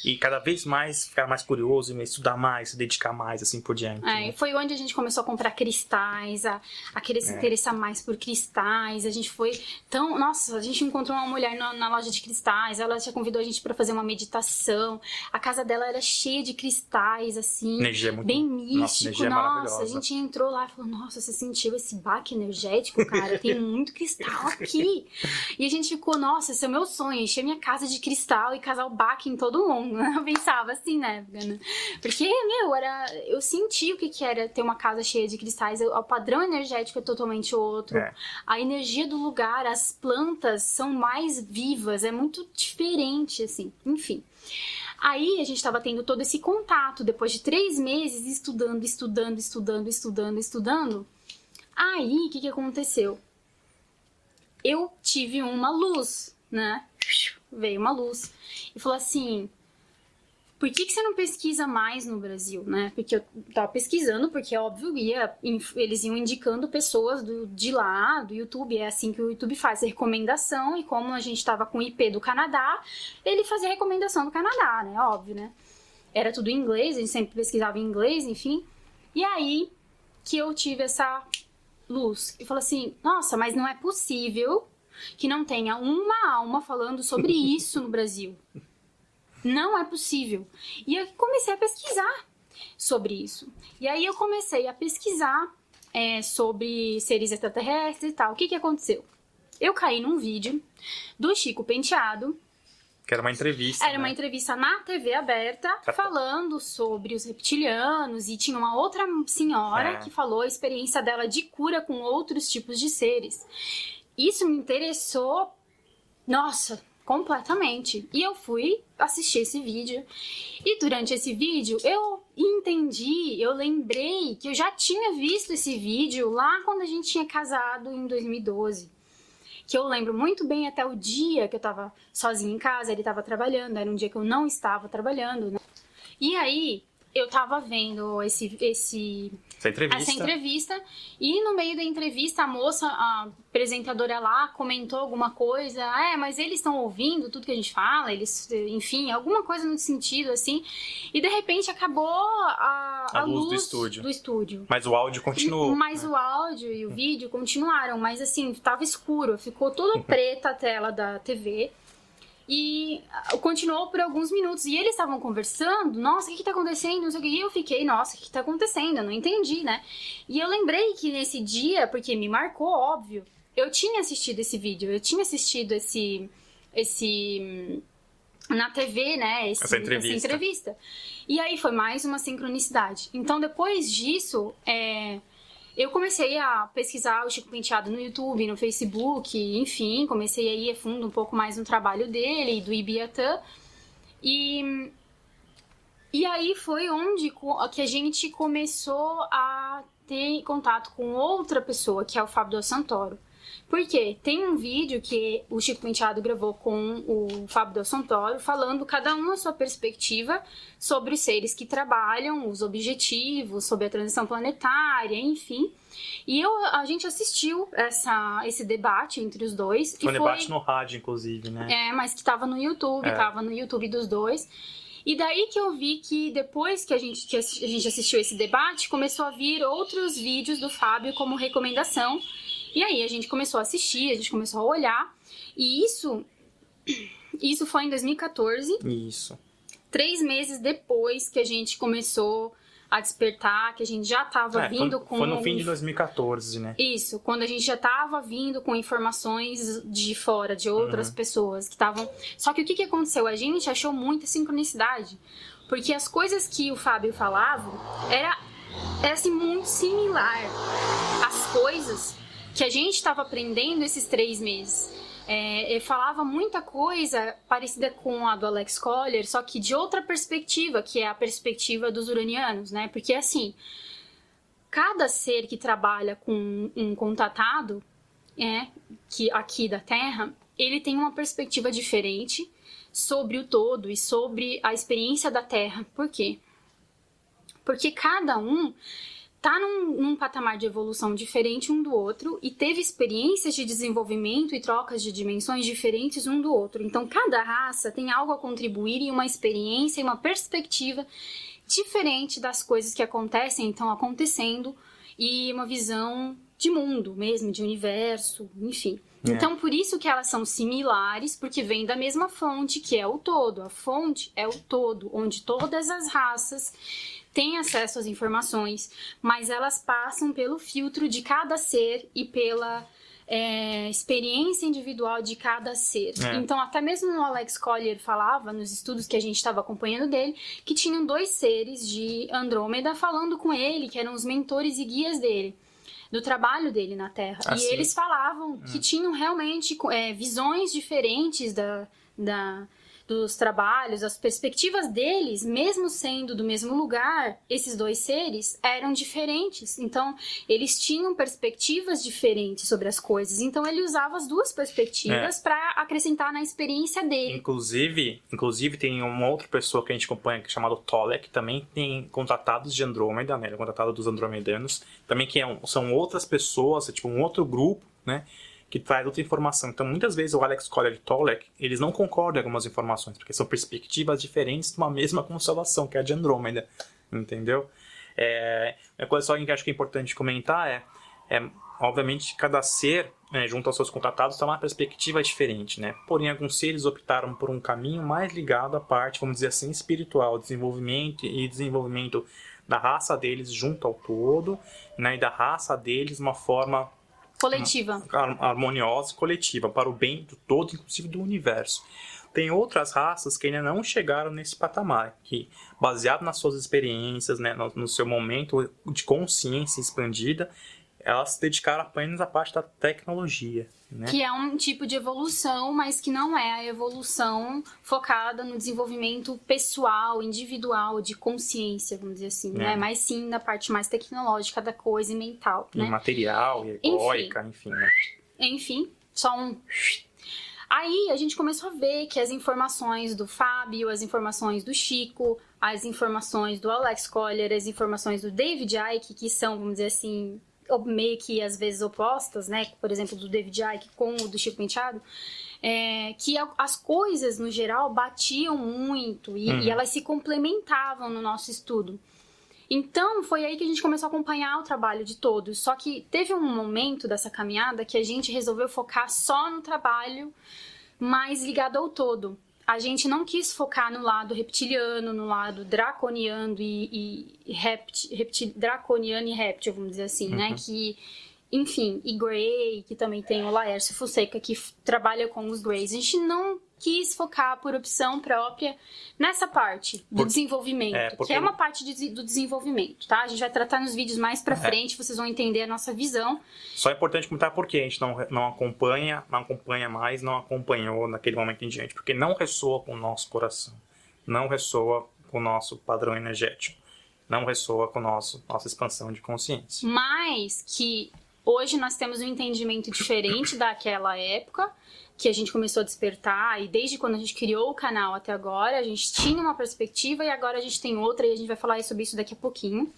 e cada vez mais ficar mais curioso, estudar mais, se dedicar mais, assim por diante. Né? Foi onde a gente começou a comprar cristais, a querer se interessar mais por cristais. A gente foi tão... Nossa, a gente encontrou uma mulher na loja de cristais, ela já convidou a gente pra fazer uma meditação. A casa dela era cheia de cristais, assim, bem místico. Nossa, a gente entrou lá e falou, nossa, você sentiu esse baque energético, cara? Tem muito cristal aqui. E a gente ficou, nossa, esse é o meu sonho, encher minha casa de cristal e casar o baque em todo mundo. Eu pensava assim, né? Porque, eu senti o que era ter uma casa cheia de cristais. O padrão energético é totalmente outro. A energia do lugar, as plantas são mais vivas, é muito diferente, assim. Enfim. Aí a gente estava tendo todo esse contato, depois de 3 meses estudando. Aí, o que aconteceu? Eu tive uma luz, né? Veio uma luz e falou assim, por que você não pesquisa mais no Brasil, né? Porque eu tava pesquisando, porque óbvio, eles iam indicando pessoas de lá, do YouTube, é assim que o YouTube faz a recomendação, e como a gente tava com o IP do Canadá, ele fazia a recomendação do Canadá, né? Óbvio, né? Era tudo em inglês, a gente sempre pesquisava em inglês, enfim. E aí que eu tive essa luz. Eu falei assim, nossa, mas não é possível que não tenha uma alma falando sobre isso no Brasil. Não é possível. E eu comecei a pesquisar sobre isso. E aí eu comecei a pesquisar sobre seres extraterrestres e tal. O que aconteceu? Eu caí num vídeo do Chico Penteado. Que era uma entrevista. Era uma entrevista na TV aberta, falando sobre os reptilianos. E tinha uma outra senhora que falou a experiência dela de cura com outros tipos de seres. Isso me interessou, nossa, completamente. E eu fui assistir esse vídeo. E durante esse vídeo eu lembrei que eu já tinha visto esse vídeo lá quando a gente tinha casado em 2012. Que eu lembro muito bem até o dia que eu tava sozinha em casa, ele tava trabalhando, era um dia que eu não estava trabalhando, né? E aí eu tava vendo essa entrevista, e no meio da entrevista a apresentadora lá comentou alguma coisa, mas eles estão ouvindo tudo que a gente fala, enfim, alguma coisa no sentido assim, e de repente acabou a luz do estúdio. Mas o áudio continuou. Mas o áudio e o vídeo continuaram, mas assim, tava escuro, ficou toda preta a tela da TV. E continuou por alguns minutos. E eles estavam conversando. Nossa, o que tá acontecendo? Não sei o que. E eu fiquei, nossa, o que tá acontecendo? Eu não entendi, né? E eu lembrei que nesse dia, porque me marcou, óbvio, eu tinha assistido esse vídeo. Eu tinha assistido esse na TV, né? Essa entrevista. E aí foi mais uma sincronicidade. Então, depois disso, eu comecei a pesquisar o Chico Penteado no YouTube, no Facebook, enfim, comecei a ir a fundo um pouco mais no trabalho dele, do Ibiatã. E aí foi onde que a gente começou a ter contato com outra pessoa, que é o Fábio Del Santoro. Por quê? Tem um vídeo que o Chico Penteado gravou com o Fábio Del Santoro, falando cada um a sua perspectiva sobre os seres que trabalham, os objetivos, sobre a transição planetária, enfim. E a gente assistiu esse debate entre os dois. Foi um debate no rádio, inclusive, né? Mas que tava no YouTube, tava no YouTube dos dois. E daí que eu vi que depois que a gente assistiu esse debate, começou a vir outros vídeos do Fábio como recomendação. E aí a gente começou a assistir, a gente começou a olhar. E isso foi em 2014. Isso. 3 meses depois que a gente começou a despertar, que a gente já estava vindo com... Foi no fim de 2014, né? Isso, quando a gente já estava vindo com informações de fora, de outras pessoas que estavam... Só que o que aconteceu? A gente achou muita sincronicidade. Porque as coisas que o Fábio falava era assim, muito similar às coisas que a gente estava aprendendo esses 3 meses. Ele falava muita coisa parecida com a do Alex Collier, só que de outra perspectiva, que é a perspectiva dos uranianos, né? Porque, assim, cada ser que trabalha com um contatado, que aqui da Terra, ele tem uma perspectiva diferente sobre o todo e sobre a experiência da Terra. Por quê? Porque cada um tá num patamar de evolução diferente um do outro e teve experiências de desenvolvimento e trocas de dimensões diferentes um do outro. Então, cada raça tem algo a contribuir e uma experiência e uma perspectiva diferente das coisas que acontecem, estão acontecendo, e uma visão de mundo mesmo, de universo, enfim. Então, por isso que elas são similares, porque vêm da mesma fonte, que é o todo. A fonte é o todo, onde todas as raças têm acesso às informações, mas elas passam pelo filtro de cada ser e pela experiência individual de cada ser. Então, até mesmo o Alex Collier falava, nos estudos que a gente estava acompanhando dele, que tinham 2 seres de Andrômeda falando com ele, que eram os mentores e guias dele, do trabalho dele na Terra. E eles falavam que tinham realmente visões diferentes dos trabalhos, as perspectivas deles, mesmo sendo do mesmo lugar, esses 2 seres eram diferentes. Então, eles tinham perspectivas diferentes sobre as coisas. Então, ele usava as 2 perspectivas para acrescentar na experiência dele. Inclusive, tem uma outra pessoa que a gente acompanha, que é chamado Tolek, que também tem contatados de Andrômeda, né? Ele é contatado dos andromedanos, também que são outras pessoas, tipo um outro grupo, né? Que traz outra informação. Então, muitas vezes, o Alex Collier e o Tolek, eles não concordam em algumas informações, porque são perspectivas diferentes de uma mesma constelação, que é a de Andrômeda, entendeu? Uma coisa só que eu acho que é importante comentar obviamente, cada ser, junto aos seus contatados, está numa perspectiva diferente, né? Porém, alguns seres optaram por um caminho mais ligado à parte, vamos dizer assim, espiritual, desenvolvimento da raça deles junto ao todo, né? E da raça deles uma forma coletiva, harmoniosa e coletiva, para o bem do todo, inclusive do universo. Tem outras raças que ainda não chegaram nesse patamar, que, baseado nas suas experiências, né, no seu momento de consciência expandida, elas se dedicaram apenas à parte da tecnologia, né? Que é um tipo de evolução, mas que não é a evolução focada no desenvolvimento pessoal, individual, de consciência, vamos dizer assim, né? Mas sim na parte mais tecnológica da coisa e mental, né? Material, egóica, enfim, né? Enfim, só um... Aí a gente começou a ver que as informações do Fábio, as informações do Chico, as informações do Alex Collier, as informações do David Icke, que são, vamos dizer assim, meio que às vezes opostas, né? Por exemplo, do David Icke com o do Chico Penteado, que as coisas, no geral, batiam muito e elas se complementavam no nosso estudo. Então, foi aí que a gente começou a acompanhar o trabalho de todos. Só que teve um momento dessa caminhada que a gente resolveu focar só no trabalho mais ligado ao todo. A gente não quis focar no lado reptiliano, no lado draconiano draconiano e réptil, vamos dizer assim, né? Que, enfim, e Grey, que também tem o Laércio Fonseca, que trabalha com os Greys. A gente não quis focar por opção própria nessa parte do desenvolvimento, que é uma parte do desenvolvimento, tá? A gente vai tratar nos vídeos mais pra frente, vocês vão entender a nossa visão. Só é importante comentar porque a gente não acompanha mais, não acompanhou naquele momento em diante, porque não ressoa com o nosso coração, não ressoa com o nosso padrão energético, não ressoa com nossa expansão de consciência. Mas que hoje nós temos um entendimento diferente daquela época, que a gente começou a despertar, e desde quando a gente criou o canal até agora, a gente tinha uma perspectiva e agora a gente tem outra, e a gente vai falar sobre isso daqui a pouquinho.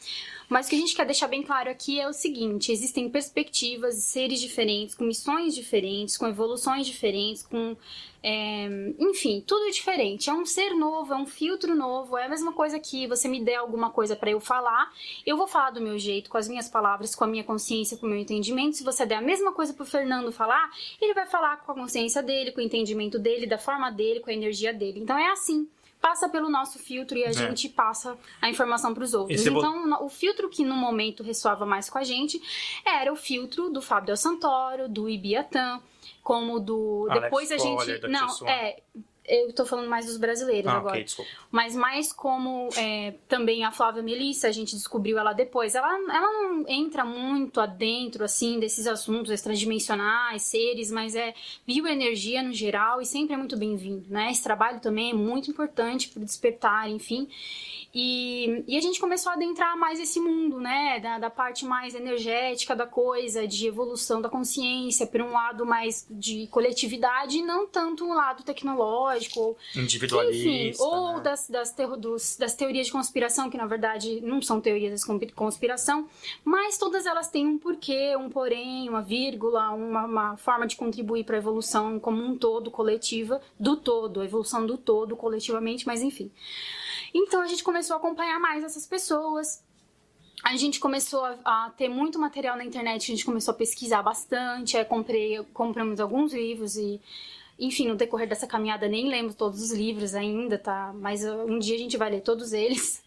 Mas o que a gente quer deixar bem claro aqui é o seguinte: existem perspectivas de seres diferentes, com missões diferentes, com evoluções diferentes, com... enfim, tudo diferente. É um ser novo, é um filtro novo, é a mesma coisa que você me der alguma coisa pra eu falar, eu vou falar do meu jeito, com as minhas palavras, com a minha consciência, com o meu entendimento. Se você der a mesma coisa pro Fernando falar, ele vai falar com a consciência dele, com o entendimento dele, da forma dele, com a energia dele. Então é assim. Passa pelo nosso filtro e a gente passa a informação para os outros. Então, o filtro que no momento ressoava mais com a gente era o filtro do Fábio Del Santoro, do Ibiatã, como do... Alex depois a gente... Collier, não, eu tô falando mais dos brasileiros agora. Okay, desculpa. Mas mais como também a Flávia Melissa, a gente descobriu ela depois. Ela não entra muito adentro, assim, desses assuntos extradimensionais, seres, mas bioenergia no geral e sempre é muito bem-vindo, né? Esse trabalho também é muito importante pro despertar, enfim. E a gente começou a adentrar mais esse mundo, né? Da parte mais energética da coisa, de evolução da consciência, por um lado mais de coletividade e não tanto um lado tecnológico, individualista, enfim, ou né? das teorias de conspiração, que na verdade não são teorias de conspiração, mas todas elas têm um porquê, um porém, uma vírgula, uma forma de contribuir para a evolução como um todo, coletiva, do todo, a evolução do todo, coletivamente, mas enfim. Então a gente começou a acompanhar mais essas pessoas. A gente começou a ter muito material na internet, a gente começou a pesquisar bastante, compramos alguns livros e, enfim, no decorrer dessa caminhada nem lembro todos os livros ainda, tá? Mas um dia a gente vai ler todos eles.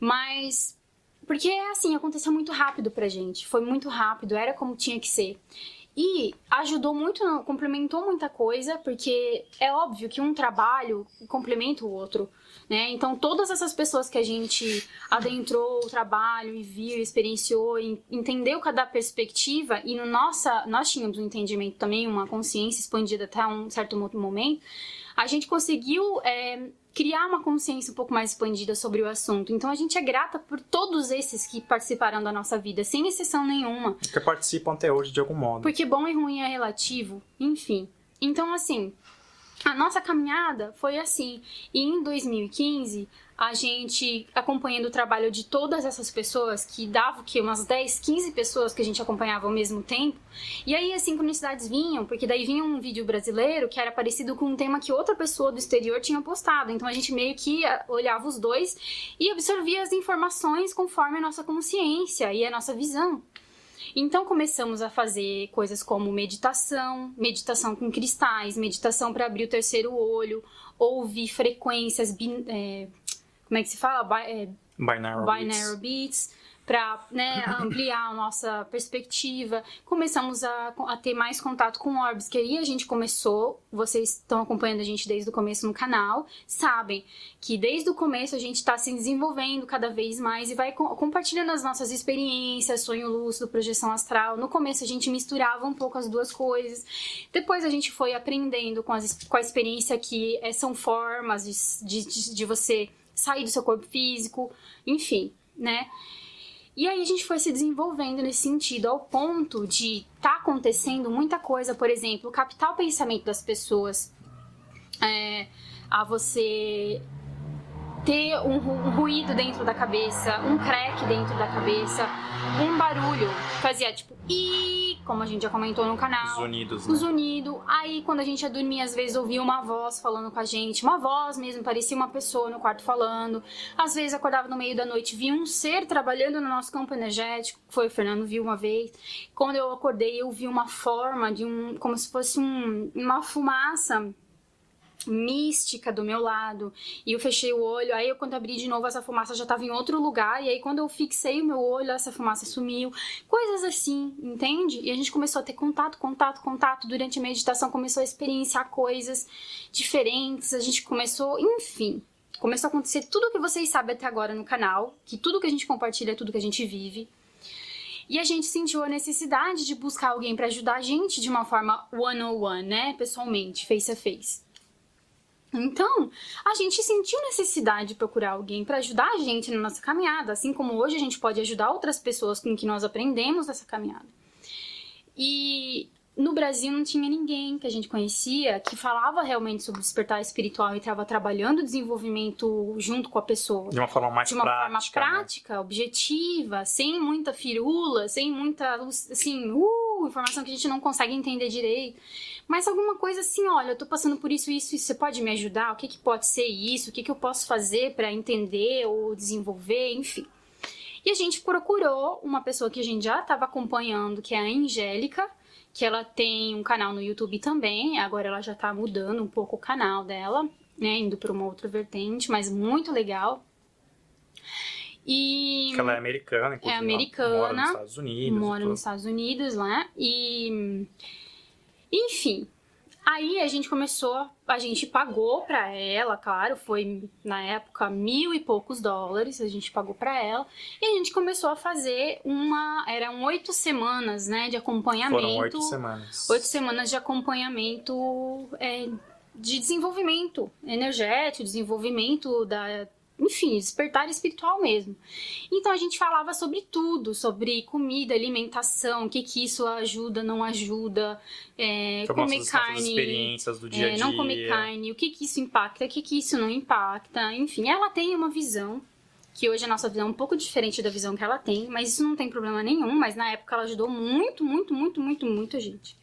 Mas, porque assim, aconteceu muito rápido pra gente, foi muito rápido, era como tinha que ser. E ajudou muito, complementou muita coisa, porque é óbvio que um trabalho complementa o outro, né? Então, todas essas pessoas que a gente adentrou o trabalho e viu, experienciou, entendeu cada perspectiva, e nós tínhamos um entendimento também, uma consciência expandida até um certo momento, a gente conseguiu criar uma consciência um pouco mais expandida sobre o assunto. Então, a gente é grata por todos esses que participaram da nossa vida, sem exceção nenhuma. Que participam até hoje de algum modo. Porque bom e ruim é relativo, enfim. Então, assim, a nossa caminhada foi assim. E em 2015, a gente, acompanhando o trabalho de todas essas pessoas, que dava o quê? Umas 10, 15 pessoas que a gente acompanhava ao mesmo tempo. E aí as sincronicidades vinham, porque daí vinha um vídeo brasileiro que era parecido com um tema que outra pessoa do exterior tinha postado. Então a gente meio que olhava os dois e absorvia as informações conforme a nossa consciência e a nossa visão. Então começamos a fazer coisas como meditação com cristais, meditação para abrir o terceiro olho, ouvir frequências, como é que se fala? Binaural Beats, para ampliar a nossa perspectiva. Começamos a ter mais contato com orbs, que aí a gente começou, vocês estão acompanhando a gente desde o começo no canal, sabem que desde o começo a gente está se desenvolvendo cada vez mais e vai compartilhando as nossas experiências, sonho lúcido, projeção astral. No começo a gente misturava um pouco as duas coisas, depois a gente foi aprendendo com a experiência que são formas de você sair do seu corpo físico, enfim, né? E aí a gente foi se desenvolvendo nesse sentido, ao ponto de tá acontecendo muita coisa, por exemplo, captar o pensamento das pessoas, a você ter um ruído dentro da cabeça, um crack dentro da cabeça, um barulho, fazia tipo como a gente já comentou no canal. Zunidos, né? O zunido. Aí quando a gente ia dormir, às vezes ouvia uma voz falando com a gente, uma voz mesmo, parecia uma pessoa no quarto falando. Às vezes acordava no meio da noite, via um ser trabalhando no nosso campo energético, foi o Fernando viu uma vez. Quando eu acordei, eu vi uma forma de como se fosse uma fumaça mística do meu lado, e eu fechei o olho, aí quando abri de novo essa fumaça já estava em outro lugar, e aí quando eu fixei o meu olho, essa fumaça sumiu, coisas assim, entende? E a gente começou a ter contato, durante a meditação começou a experienciar coisas diferentes, a gente começou, enfim, começou a acontecer tudo o que vocês sabem até agora no canal, que tudo que a gente compartilha é tudo que a gente vive. E a gente sentiu a necessidade de buscar alguém para ajudar a gente de uma forma one-on-one, né? Pessoalmente, face a face. Então, a gente sentiu necessidade de procurar alguém para ajudar a gente na nossa caminhada, assim como hoje a gente pode ajudar outras pessoas com que nós aprendemos nessa caminhada. E no Brasil não tinha ninguém que a gente conhecia que falava realmente sobre despertar espiritual e estava trabalhando o desenvolvimento junto com a pessoa. De uma forma mais prática. De uma forma prática, né? Objetiva, sem muita firula, sem muita, assim, informação que a gente não consegue entender direito. Mas alguma coisa assim, olha, eu tô passando por isso, você pode me ajudar? O que pode ser isso? O que eu posso fazer para entender ou desenvolver? Enfim. E a gente procurou uma pessoa que a gente já estava acompanhando, que é a Angélica, que ela tem um canal no YouTube também, agora ela já tá mudando um pouco o canal dela, né, indo para uma outra vertente, mas muito legal. E que ela é americana, inclusive. É americana. Mora nos Estados Unidos. Mora nos Estados Unidos, né? E enfim, aí a gente pagou pra ela, claro, foi na época $1.000 e poucos, a gente pagou pra ela, e a gente começou a fazer eram 8 semanas, né, de acompanhamento. Foram 8 semanas. 8 semanas de acompanhamento de desenvolvimento energético, desenvolvimento enfim, despertar espiritual mesmo. Então a gente falava sobre tudo, sobre comida, alimentação, o que isso ajuda, não ajuda, comer carne, experiências do dia a dia. Não comer carne, o que isso impacta, o que isso não impacta, enfim, ela tem uma visão, que hoje a nossa visão é um pouco diferente da visão que ela tem, mas isso não tem problema nenhum, mas na época ela ajudou muito, muito, muito, muito, muito a gente.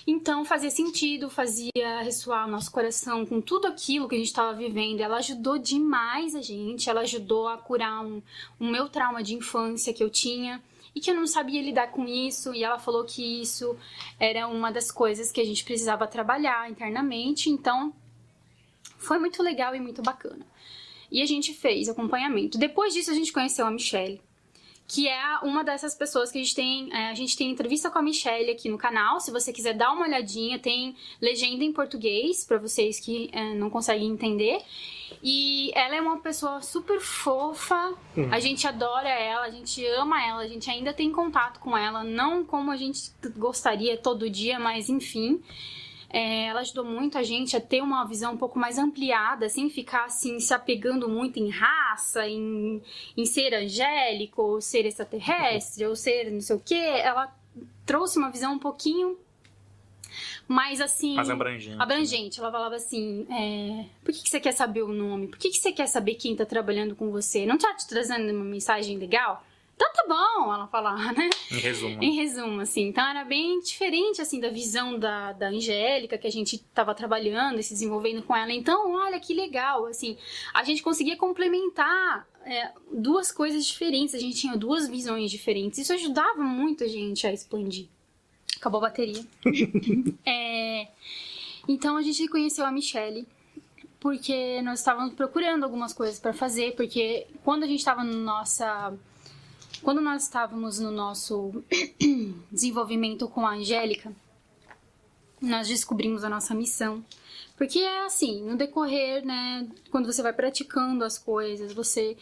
Então fazia sentido, fazia ressoar o nosso coração com tudo aquilo que a gente estava vivendo. Ela ajudou demais a gente, ela ajudou a curar um meu trauma de infância que eu tinha e que eu não sabia lidar com isso, e ela falou que isso era uma das coisas que a gente precisava trabalhar internamente, então foi muito legal e muito bacana. E a gente fez acompanhamento. Depois disso a gente conheceu a Michelle, que é uma dessas pessoas que a gente tem entrevista com a Michelle aqui no canal. Se você quiser dar uma olhadinha, tem legenda em português para vocês que não conseguem entender. E ela é uma pessoa super fofa, a gente adora ela, a gente ama ela, a gente ainda tem contato com ela, não como a gente gostaria todo dia, mas enfim. Ela ajudou muito a gente a ter uma visão um pouco mais ampliada, sem ficar assim, se apegando muito em raça, em ser angélico, ou ser extraterrestre, ou ser não sei o quê. Ela trouxe uma visão um pouquinho mais assim... mais abrangente. Abrangente. Ela falava assim, por que você quer saber o nome? Por que você quer saber quem tá trabalhando com você? Não tá te trazendo uma mensagem legal? Então tá bom, ela falava, né? Em resumo, assim. Então era bem diferente, assim, da visão da Angélica, que a gente tava trabalhando e se desenvolvendo com ela. Então, olha que legal, assim. A gente conseguia complementar duas coisas diferentes. A gente tinha duas visões diferentes. Isso ajudava muito a gente a expandir. Acabou a bateria. Então a gente conheceu a Michelle, porque nós estávamos procurando algumas coisas para fazer, porque quando nós estávamos no nosso desenvolvimento com a Angélica, nós descobrimos a nossa missão. Porque é assim, no decorrer, né, quando você vai praticando as coisas, você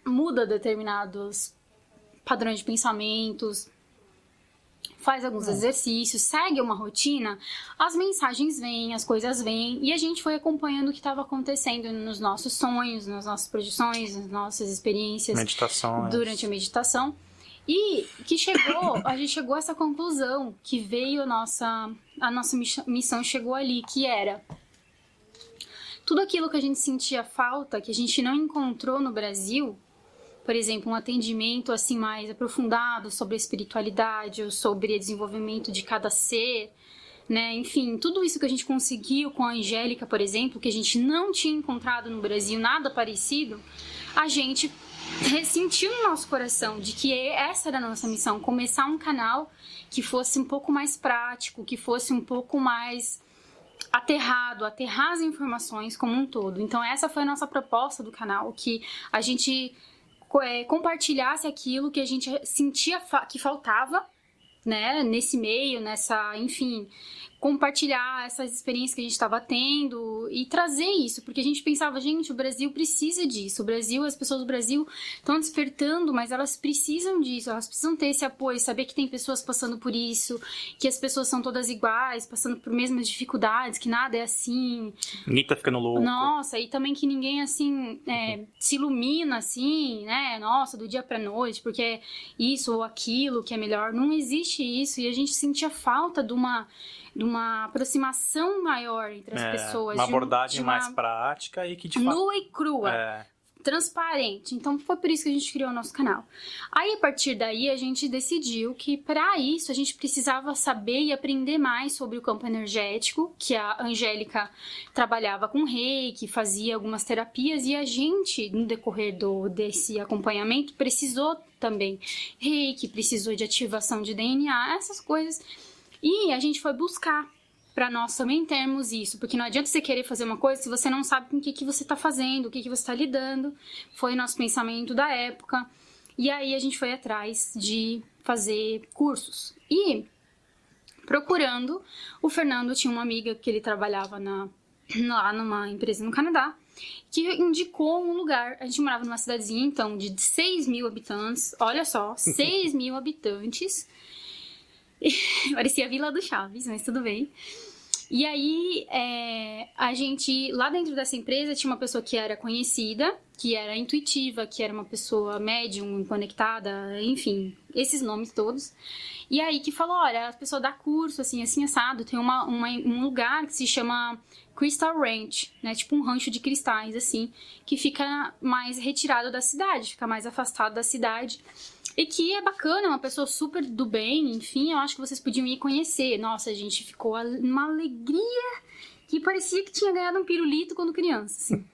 muda determinados padrões de pensamentos, faz alguns exercícios, segue uma rotina, as mensagens vêm, as coisas vêm, e a gente foi acompanhando o que estava acontecendo nos nossos sonhos, nas nossas projeções, nas nossas experiências durante a meditação. E a gente chegou a essa conclusão, que veio a nossa missão chegou ali, que era tudo aquilo que a gente sentia falta, que a gente não encontrou no Brasil. Por exemplo, um atendimento assim mais aprofundado sobre a espiritualidade ou sobre o desenvolvimento de cada ser, né? Enfim, tudo isso que a gente conseguiu com a Angélica, por exemplo, que a gente não tinha encontrado no Brasil, nada parecido, a gente ressentiu no nosso coração de que essa era a nossa missão, começar um canal que fosse um pouco mais prático, que fosse um pouco mais aterrar as informações como um todo. Então essa foi a nossa proposta do canal, que a gente compartilhasse aquilo que a gente sentia que faltava, né, nesse meio, enfim, compartilhar essas experiências que a gente estava tendo e trazer isso, porque a gente pensava, gente, o Brasil precisa disso, as pessoas do Brasil estão despertando, mas elas precisam disso, elas precisam ter esse apoio, saber que tem pessoas passando por isso, que as pessoas são todas iguais, passando por mesmas dificuldades, que nada é assim. Ninguém tá ficando louco. Nossa, e também que ninguém, assim, se ilumina, assim, né, nossa, do dia pra noite, porque é isso ou aquilo que é melhor. Não existe isso, e a gente sentia falta de uma aproximação maior entre as pessoas. Uma abordagem mais prática e que de fato... nua e crua, transparente. Então foi por isso que a gente criou o nosso canal. Aí a partir daí a gente decidiu que para isso a gente precisava saber e aprender mais sobre o campo energético, que a Angélica trabalhava com reiki, fazia algumas terapias, e a gente, no decorrer desse acompanhamento, precisou também reiki, precisou de ativação de DNA, essas coisas. E a gente foi buscar para nós também termos isso, porque não adianta você querer fazer uma coisa se você não sabe com o que você está fazendo, o que você está lidando. Foi o nosso pensamento da época. E aí a gente foi atrás de fazer cursos. E procurando, o Fernando tinha uma amiga que ele trabalhava lá numa empresa no Canadá, que indicou um lugar. A gente morava numa cidadezinha, então, de 6 mil habitantes. Olha só, 6 mil habitantes. Parecia a Vila do Chaves, mas tudo bem. E aí, a gente, lá dentro dessa empresa, tinha uma pessoa que era conhecida, que era intuitiva, que era uma pessoa médium, conectada, enfim, esses nomes todos. E aí que falou, olha, a pessoa dá curso, assim, assado, tem um lugar que se chama Crystal Ranch, né, tipo um rancho de cristais, assim, que fica mais retirado da cidade, fica mais afastado da cidade. E que é bacana, é uma pessoa super do bem, enfim, eu acho que vocês podiam ir conhecer. Nossa, a gente ficou uma alegria que parecia que tinha ganhado um pirulito quando criança, assim.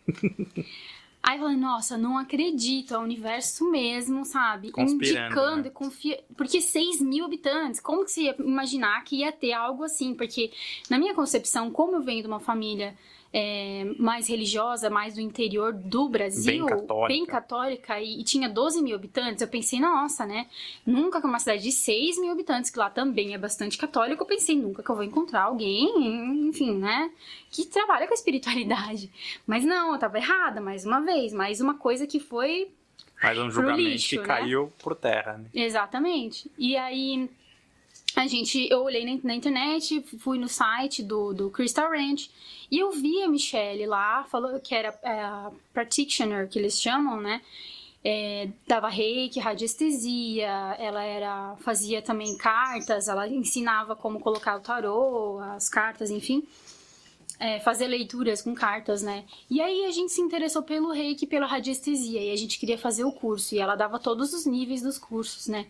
Aí eu falei, nossa, não acredito, é o universo mesmo, sabe? Indicando, né? Porque 6 mil habitantes, como que você ia imaginar que ia ter algo assim? Porque na minha concepção, como eu venho de uma família mais religiosa, mais do interior do Brasil, bem católica, e tinha 12 mil habitantes, eu pensei, nossa, né? Nunca que uma cidade de 6 mil habitantes, que lá também é bastante católico, eu pensei, nunca que eu vou encontrar alguém, enfim, né? Que trabalha com a espiritualidade. Mas não, eu tava errada, mais uma vez, mais uma coisa que foi mais um julgamento lixo, que né? caiu por terra, né? Exatamente. E aí eu olhei na internet, fui no site do Crystal Ranch e eu vi a Michelle lá, falou que era a practitioner, que eles chamam, né? Dava reiki, radiestesia, ela fazia também cartas, ela ensinava como colocar o tarô, as cartas, enfim, fazer leituras com cartas, né? E aí a gente se interessou pelo reiki, pela radiestesia, e a gente queria fazer o curso, e ela dava todos os níveis dos cursos, né?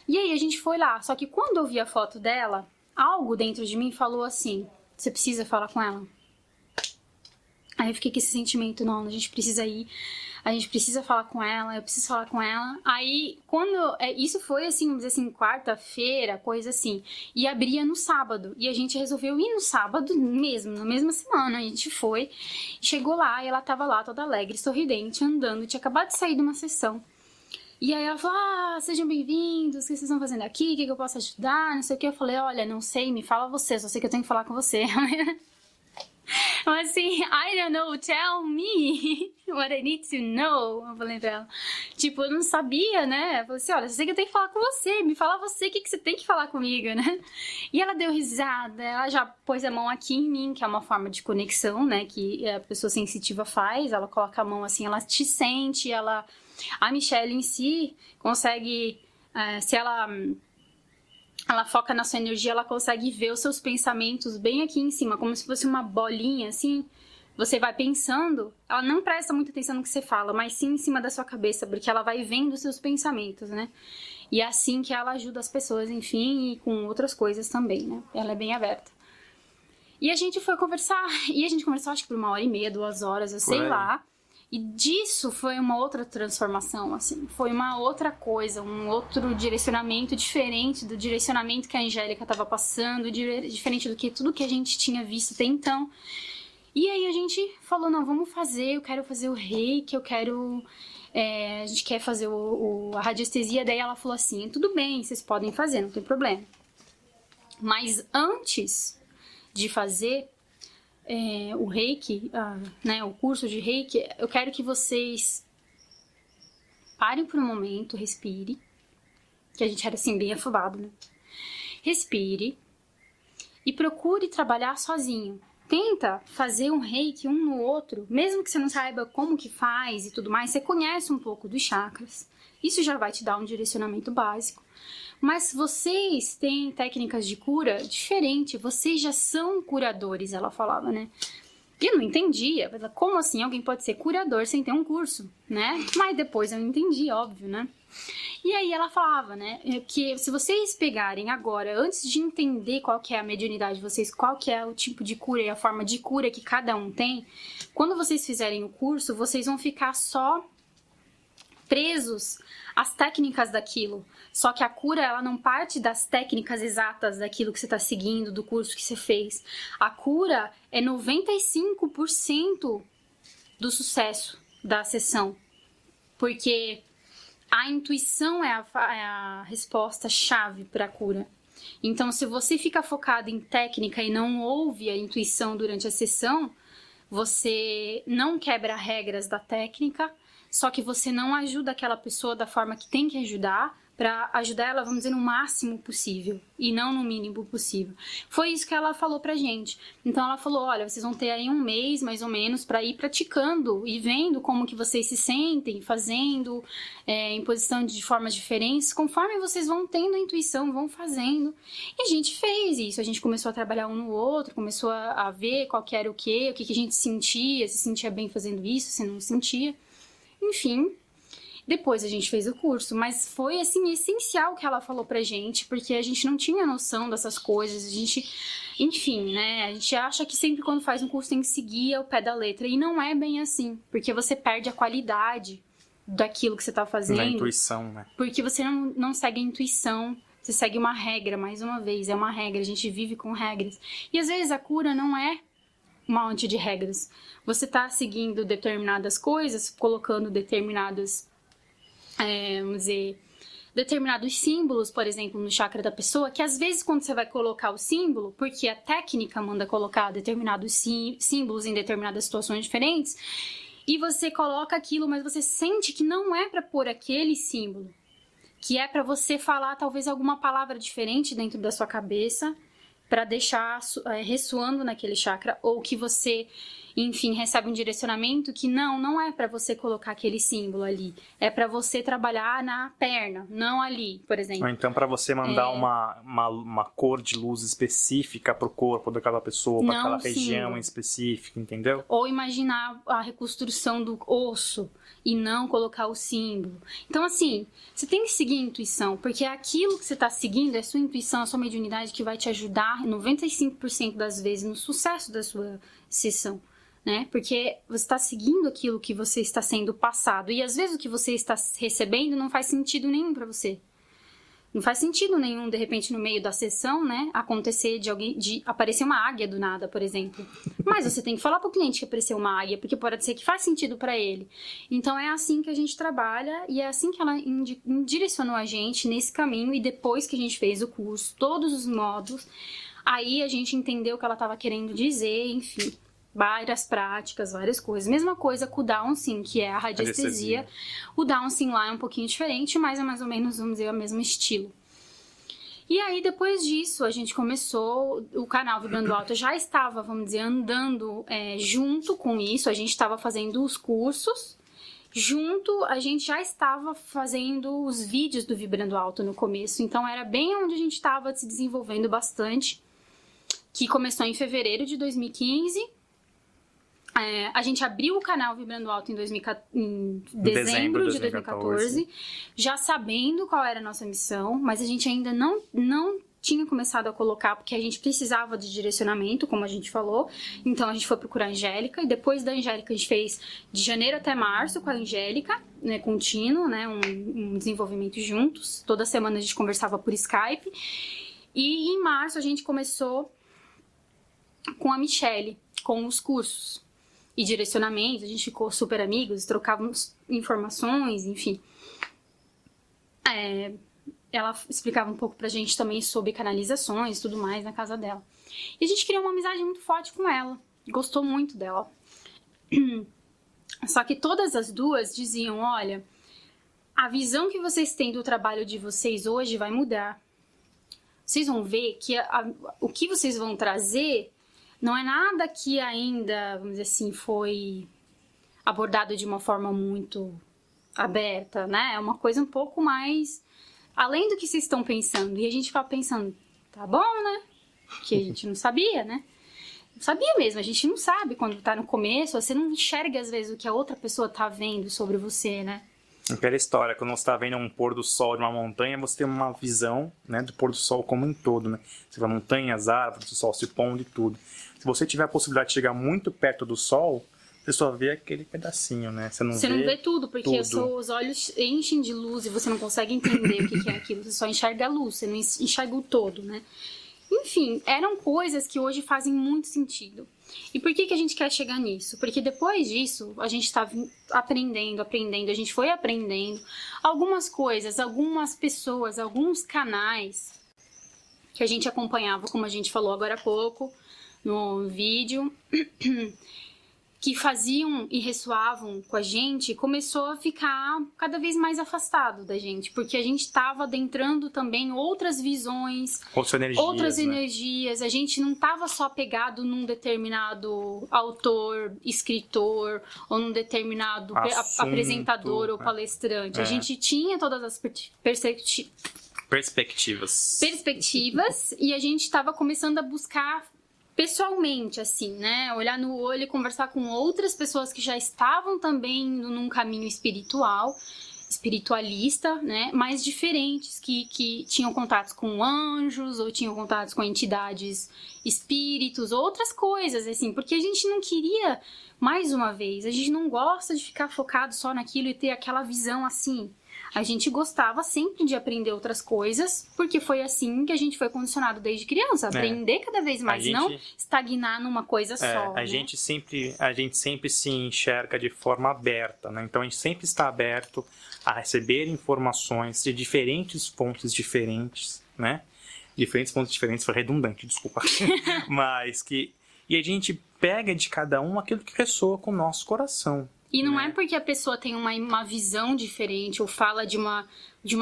E aí a gente foi lá, só que quando eu vi a foto dela, algo dentro de mim falou assim, você precisa falar com ela. Aí eu fiquei com esse sentimento, não, a gente precisa ir, a gente precisa falar com ela, eu preciso falar com ela. Aí, isso foi assim, vamos dizer assim, quarta-feira, coisa assim, e abria no sábado, e a gente resolveu ir no sábado mesmo, na mesma semana, a gente foi, chegou lá, e ela tava lá toda alegre, sorridente, andando, tinha acabado de sair de uma sessão. E aí ela falou, sejam bem-vindos, o que vocês estão fazendo aqui, o que eu posso ajudar, não sei o que. Eu falei, olha, não sei, me fala você, só sei que eu tenho que falar com você. Mas assim, I don't know, tell me what I need to know. Eu falei pra ela. Tipo, eu não sabia, né? Eu falei assim, olha, eu sei que eu tenho que falar com você. Me fala você, o que você tem que falar comigo, né? E ela deu risada, ela já pôs a mão aqui em mim, que é uma forma de conexão, né? Que a pessoa sensitiva faz. Ela coloca a mão assim, ela te sente, ela... A Michelle em si consegue... se ela foca na sua energia, ela consegue ver os seus pensamentos bem aqui em cima, como se fosse uma bolinha, assim. Você vai pensando, ela não presta muita atenção no que você fala, mas sim em cima da sua cabeça, porque ela vai vendo os seus pensamentos, né? E é assim que ela ajuda as pessoas, enfim, e com outras coisas também, né? Ela é bem aberta. E a gente foi conversar, acho que por 1h30, 2 horas, eu sei lá. E disso foi uma outra transformação, assim. Foi uma outra coisa, um outro direcionamento diferente do direcionamento que a Angélica estava passando, diferente do que tudo que a gente tinha visto até então. E aí a gente falou, não, vamos fazer, eu quero fazer o reiki, eu quero... a gente quer fazer a radiestesia. Daí ela falou assim, tudo bem, vocês podem fazer, não tem problema. Mas antes de fazer... o reiki, né, o curso de reiki, eu quero que vocês parem por um momento, respire, que a gente era assim bem afobado, né? Respire e procure trabalhar sozinho. Tenta fazer um reiki um no outro, mesmo que você não saiba como que faz e tudo mais, você conhece um pouco dos chakras, isso já vai te dar um direcionamento básico. Mas vocês têm técnicas de cura diferente, vocês já são curadores, ela falava, né? E eu não entendia, como assim alguém pode ser curador sem ter um curso, né? Mas depois eu entendi, óbvio, né? E aí ela falava, né, que se vocês pegarem agora, antes de entender qual que é a mediunidade de vocês, qual que é o tipo de cura e a forma de cura que cada um tem, quando vocês fizerem o curso, vocês vão ficar só presos às técnicas daquilo. Só que a cura, ela não parte das técnicas exatas daquilo que você está seguindo, do curso que você fez. A cura é 95% do sucesso da sessão. Porque a intuição é a resposta-chave para a cura. Então, se você fica focado em técnica e não ouve a intuição durante a sessão, você não quebra regras da técnica, só que você não ajuda aquela pessoa da forma que tem que ajudar, para ajudar ela, vamos dizer, no máximo possível e não no mínimo possível. Foi isso que ela falou pra gente. Então ela falou, olha, vocês vão ter aí 1 mês, mais ou menos, para ir praticando e vendo como que vocês se sentem, fazendo em posição de formas diferentes, conforme vocês vão tendo a intuição, vão fazendo. E a gente fez isso, a gente começou a trabalhar um no outro, começou a ver qual que era o que a gente sentia, se sentia bem fazendo isso, se não sentia. Enfim... Depois a gente fez o curso, mas foi, assim, essencial o que ela falou pra gente, porque a gente não tinha noção dessas coisas, a gente, enfim, né, a gente acha que sempre quando faz um curso tem que seguir ao pé da letra, e não é bem assim, porque você perde a qualidade daquilo que você tá fazendo. Na intuição, né? Porque você não segue a intuição, você segue uma regra, mais uma vez, é uma regra, a gente vive com regras. E às vezes a cura não é um monte de regras, você tá seguindo determinadas coisas, colocando determinadas... vamos dizer, determinados símbolos, por exemplo, no chakra da pessoa, que às vezes quando você vai colocar o símbolo, porque a técnica manda colocar determinados símbolos em determinadas situações diferentes, e você coloca aquilo, mas você sente que não é para pôr aquele símbolo, que é para você falar talvez alguma palavra diferente dentro da sua cabeça, para deixar ressoando naquele chakra, ou que você, enfim, recebe um direcionamento que não é para você colocar aquele símbolo ali, é para você trabalhar na perna, não ali, por exemplo. Ou então para você mandar uma cor de luz específica pro corpo daquela pessoa, para aquela região em específico, entendeu? Ou imaginar a reconstrução do osso e não colocar o símbolo. Então, assim, você tem que seguir a intuição, porque é aquilo que você está seguindo, é a sua intuição, a sua mediunidade que vai te ajudar 95% das vezes no sucesso da sua sessão, né? Porque você está seguindo aquilo que você está sendo passado, e às vezes o que você está recebendo não faz sentido nenhum para você. Não faz sentido nenhum, de repente, no meio da sessão, né, acontecer de aparecer uma águia do nada, por exemplo. Mas você tem que falar pro cliente que apareceu uma águia, porque pode ser que faz sentido para ele. Então é assim que a gente trabalha, e é assim que ela direcionou a gente nesse caminho, e depois que a gente fez o curso, todos os módulos, aí a gente entendeu o que ela estava querendo dizer, enfim. várias práticas, várias coisas. Mesma coisa com o Down Sim, que é a radiestesia. O Down Sim lá é um pouquinho diferente, mas é mais ou menos, vamos dizer, o mesmo estilo. E aí, depois disso, a gente começou, o canal Vibrando Alto já estava, vamos dizer, andando junto com isso, a gente estava fazendo os cursos, junto, a gente já estava fazendo os vídeos do Vibrando Alto no começo, então era bem onde a gente estava se desenvolvendo bastante, que começou em fevereiro de 2015. A gente abriu o canal Vibrando Alto em dezembro de 2014, já sabendo qual era a nossa missão, mas a gente ainda não tinha começado a colocar, porque a gente precisava de direcionamento, como a gente falou. Então a gente foi procurar a Angélica, e depois da Angélica a gente fez de janeiro até março com a Angélica, né, contínuo, né, um desenvolvimento juntos. Toda semana a gente conversava por Skype. E em março a gente começou com a Michelle, com os cursos e direcionamento, a gente ficou super amigos, trocávamos informações, enfim. Ela explicava um pouco pra gente também sobre canalizações e tudo mais na casa dela. E a gente criou uma amizade muito forte com ela, gostou muito dela. Só que todas as duas diziam, olha, a visão que vocês têm do trabalho de vocês hoje vai mudar. Vocês vão ver que o que vocês vão trazer não é nada que ainda, vamos dizer assim, foi abordado de uma forma muito aberta, né? É uma coisa um pouco mais além do que vocês estão pensando. E a gente ficava pensando, tá bom, né? Que a gente não sabia, né? Não sabia mesmo, a gente não sabe quando tá no começo, você não enxerga às vezes o que a outra pessoa tá vendo sobre você, né? Aquela história, quando você está vendo um pôr do sol de uma montanha, você tem uma visão, né, do pôr do sol como um todo, né? Você vê a montanha, as árvores, o sol se pondo e tudo. Se você tiver a possibilidade de chegar muito perto do sol, você só vê aquele pedacinho, né? Você não vê tudo, porque os olhos enchem de luz e você não consegue entender o que é aquilo. Você só enxerga a luz, você não enxerga o todo, né? Enfim, eram coisas que hoje fazem muito sentido. E por que a gente quer chegar nisso? Porque depois disso, a gente estava aprendendo, a gente foi aprendendo algumas coisas, algumas pessoas, alguns canais que a gente acompanhava, como a gente falou agora há pouco no vídeo, que faziam e ressoavam com a gente, começou a ficar cada vez mais afastado da gente, porque a gente estava adentrando também outras visões, outras energias. A gente não estava só pegado num determinado autor, escritor, ou num determinado apresentador ou palestrante. A gente tinha todas as perspectivas e a gente estava começando a buscar pessoalmente, assim, né? Olhar no olho e conversar com outras pessoas que já estavam também num caminho espiritualista, né? Mas diferentes, que tinham contatos com anjos ou tinham contatos com entidades, espíritos, outras coisas, assim. Porque a gente não queria, mais uma vez, a gente não gosta de ficar focado só naquilo e ter aquela visão assim. A gente gostava sempre de aprender outras coisas, porque foi assim que a gente foi condicionado desde criança, aprender cada vez mais, não estagnar numa coisa só. A gente sempre se enxerga de forma aberta, né? Então a gente sempre está aberto a receber informações de diferentes fontes diferentes, né? Diferentes fontes diferentes, foi redundante, desculpa. E a gente pega de cada um aquilo que ressoa com o nosso coração. E não é porque a pessoa tem uma visão diferente ou fala de uma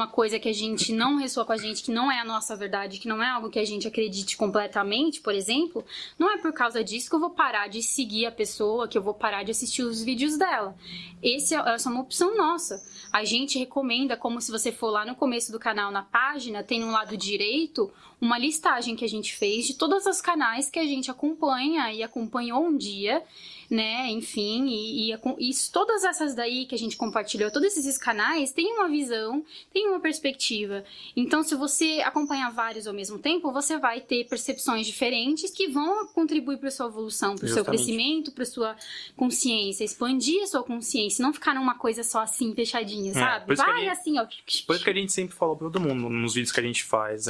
coisa que a gente não ressoa com a gente, que não é a nossa verdade, que não é algo que a gente acredite completamente, por exemplo, não é por causa disso que eu vou parar de seguir a pessoa, que eu vou parar de assistir os vídeos dela. Essa é uma opção nossa. A gente recomenda, como se você for lá no começo do canal, na página, tem no lado direito uma listagem que a gente fez de todos os canais que a gente acompanha e acompanhou um dia, né, enfim, e todas essas daí que a gente compartilhou, todos esses canais têm uma visão, têm uma perspectiva. Então, se você acompanhar vários ao mesmo tempo, você vai ter percepções diferentes que vão contribuir para a sua evolução, para o seu crescimento, para a sua consciência, expandir a sua consciência, não ficar numa coisa só assim, fechadinha, sabe? Vai assim, ó. Por isso que a gente sempre falou para todo mundo nos vídeos que a gente faz,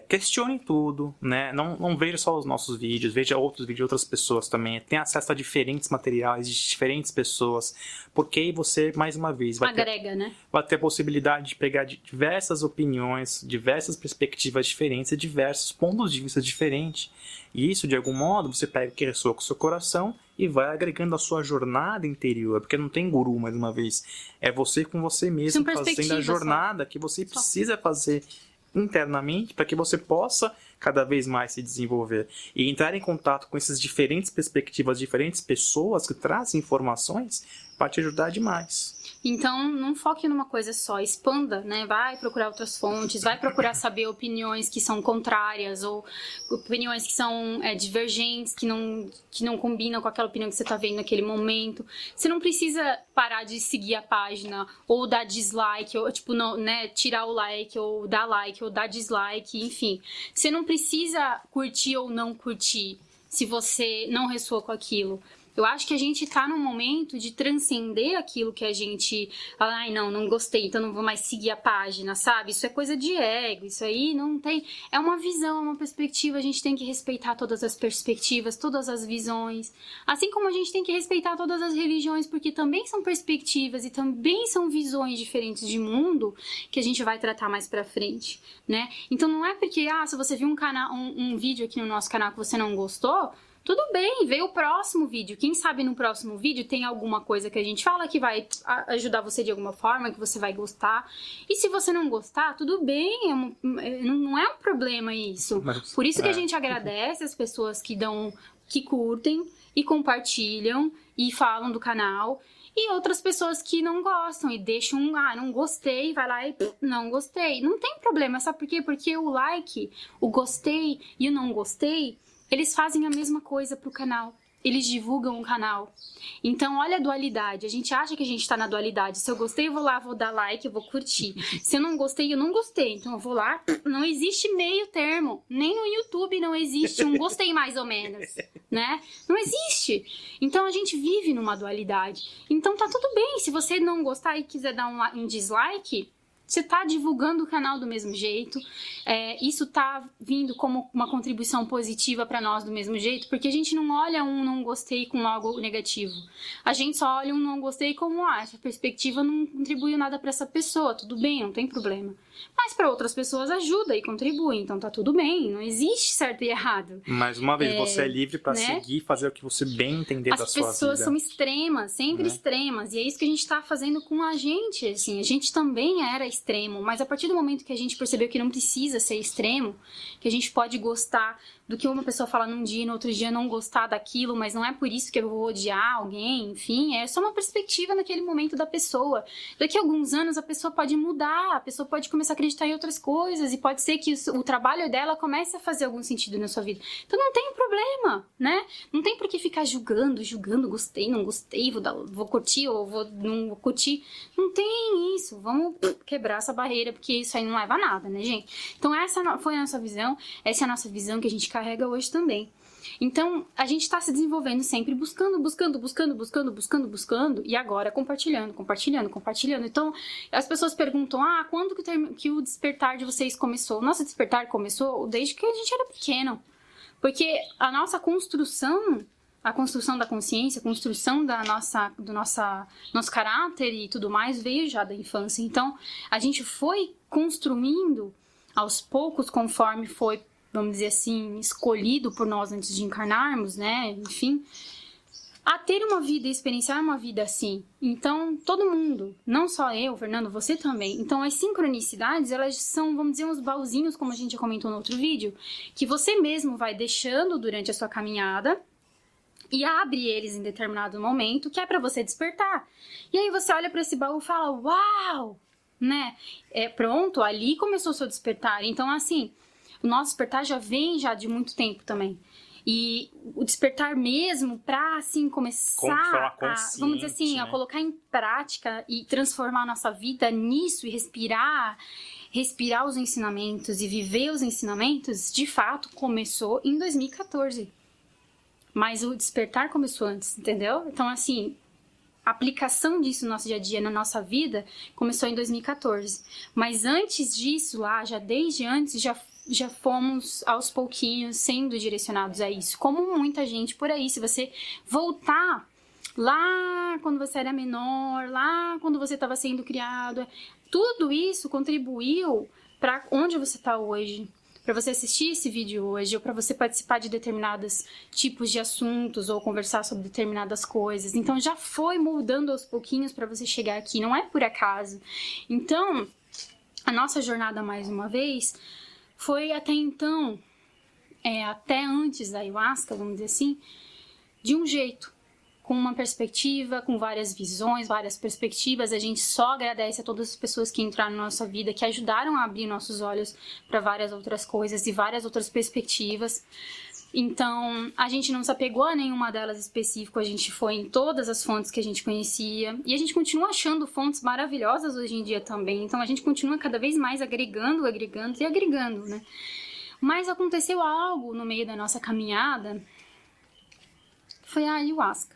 Questione tudo, né? Não veja só os nossos vídeos, veja outros vídeos de outras pessoas também. Tenha acesso a diferentes materiais de diferentes pessoas, porque aí você, mais uma vez, agrega, né? Vai ter a possibilidade de pegar diversas opiniões, diversas perspectivas diferentes e diversos pontos de vista diferentes. E isso, de algum modo, você pega o que ressoa com o seu coração e vai agregando a sua jornada interior, porque não tem guru, mais uma vez. É você com você mesmo, fazendo a jornada que você precisa fazer internamente para que você possa cada vez mais se desenvolver e entrar em contato com essas diferentes perspectivas, diferentes pessoas que trazem informações para te ajudar demais. Então, não foque numa coisa só, expanda, né? Vai procurar outras fontes, vai procurar saber opiniões que são contrárias ou opiniões que são divergentes, que não combinam com aquela opinião que você está vendo naquele momento. Você não precisa parar de seguir a página ou dar dislike, ou tirar o like, ou dar dislike, enfim. Você não precisa curtir ou não curtir se você não ressoa com aquilo. Eu acho que a gente tá num momento de transcender aquilo que a gente fala, ai não gostei, então não vou mais seguir a página, sabe? Isso é coisa de ego, isso aí não tem... É uma visão, é uma perspectiva, a gente tem que respeitar todas as perspectivas, todas as visões. Assim como a gente tem que respeitar todas as religiões, porque também são perspectivas e também são visões diferentes de mundo que a gente vai tratar mais pra frente, né? Então não é porque, se você viu um vídeo aqui no nosso canal que você não gostou, tudo bem, vê o próximo vídeo. Quem sabe no próximo vídeo tem alguma coisa que a gente fala que vai ajudar você de alguma forma, que você vai gostar. E se você não gostar, tudo bem, não é um problema isso. Por isso que a gente agradece as pessoas que curtem e compartilham e falam do canal. E outras pessoas que não gostam e deixam não gostei, vai lá e não gostei. Não tem problema, sabe por quê? Porque o like, o gostei e o não gostei, eles fazem a mesma coisa pro canal. Eles divulgam o canal. Então, olha a dualidade. A gente acha que a gente tá na dualidade. Se eu gostei, eu vou lá, vou dar like, eu vou curtir. Se eu não gostei, eu não gostei. Então, eu vou lá. Não existe meio termo. Nem no YouTube não existe um gostei mais ou menos, né? Não existe. Então, a gente vive numa dualidade. Então, tá tudo bem. Se você não gostar e quiser dar um dislike... Você está divulgando o canal do mesmo jeito, isso está vindo como uma contribuição positiva para nós do mesmo jeito, porque a gente não olha um não gostei com algo negativo. A gente só olha um não gostei como, essa perspectiva não contribuiu nada para essa pessoa, tudo bem, não tem problema. Mas para outras pessoas ajuda e contribui, então tá tudo bem, não existe certo e errado. Mais uma vez, você é livre para seguir, fazer o que você bem entender da sua vida. As pessoas são extremas, sempre extremas, e é isso que a gente tá fazendo com a gente, assim, a gente também era extremo, mas a partir do momento que a gente percebeu que não precisa ser extremo, que a gente pode gostar do que uma pessoa fala num dia e no outro dia não gostar daquilo, mas não é por isso que eu vou odiar alguém, enfim, é só uma perspectiva naquele momento da pessoa. Daqui a alguns anos a pessoa pode mudar, a pessoa pode começar a acreditar em outras coisas e pode ser que o trabalho dela comece a fazer algum sentido na sua vida. Então não tem problema, né? Não tem por que ficar julgando, gostei, não gostei, vou curtir ou não vou curtir. Não tem isso, vamos quebrar essa barreira, porque isso aí não leva a nada, né, gente? Então essa foi a nossa visão, essa é a nossa visão que a gente carrega hoje também. Então, a gente está se desenvolvendo sempre buscando, e agora compartilhando. Então, as pessoas perguntam, quando que o despertar de vocês começou? Nosso despertar começou desde que a gente era pequeno. Porque a nossa construção, a construção da consciência, a construção do nosso caráter e tudo mais veio já da infância. Então, a gente foi construindo aos poucos, conforme foi, vamos dizer assim, escolhido por nós antes de encarnarmos, né? Enfim, a ter uma vida, experienciar uma vida assim. Então, todo mundo, não só eu, Fernando, você também. Então, as sincronicidades, elas são, vamos dizer, uns baúzinhos, como a gente já comentou no outro vídeo, que você mesmo vai deixando durante a sua caminhada e abre eles em determinado momento, que é para você despertar. E aí você olha para esse baú e fala, uau! Né? Pronto, ali começou o seu despertar. Então, assim, o nosso despertar já vem de muito tempo também. E o despertar mesmo para, assim, começar vamos dizer assim, né? A colocar em prática e transformar a nossa vida nisso e respirar os ensinamentos e viver os ensinamentos, de fato, começou em 2014. Mas o despertar começou antes, entendeu? Então, assim, a aplicação disso no nosso dia a dia, na nossa vida, começou em 2014. Mas antes disso, desde antes, já fomos aos pouquinhos sendo direcionados a isso, como muita gente por aí. Se você voltar lá quando você era menor, lá quando você estava sendo criado, tudo isso contribuiu para onde você está hoje, para você assistir esse vídeo hoje, ou para você participar de determinados tipos de assuntos, ou conversar sobre determinadas coisas. Então já foi moldando aos pouquinhos para você chegar aqui, não é por acaso. Então, a nossa jornada, mais uma vez, foi até então, até antes da ayahuasca, vamos dizer assim, de um jeito, com uma perspectiva, com várias visões, várias perspectivas. A gente só agradece a todas as pessoas que entraram na nossa vida, que ajudaram a abrir nossos olhos para várias outras coisas e várias outras perspectivas. Então, a gente não se apegou a nenhuma delas específica, a gente foi em todas as fontes que a gente conhecia, e a gente continua achando fontes maravilhosas hoje em dia também. Então, a gente continua cada vez mais agregando, né? Mas aconteceu algo no meio da nossa caminhada, foi a ayahuasca.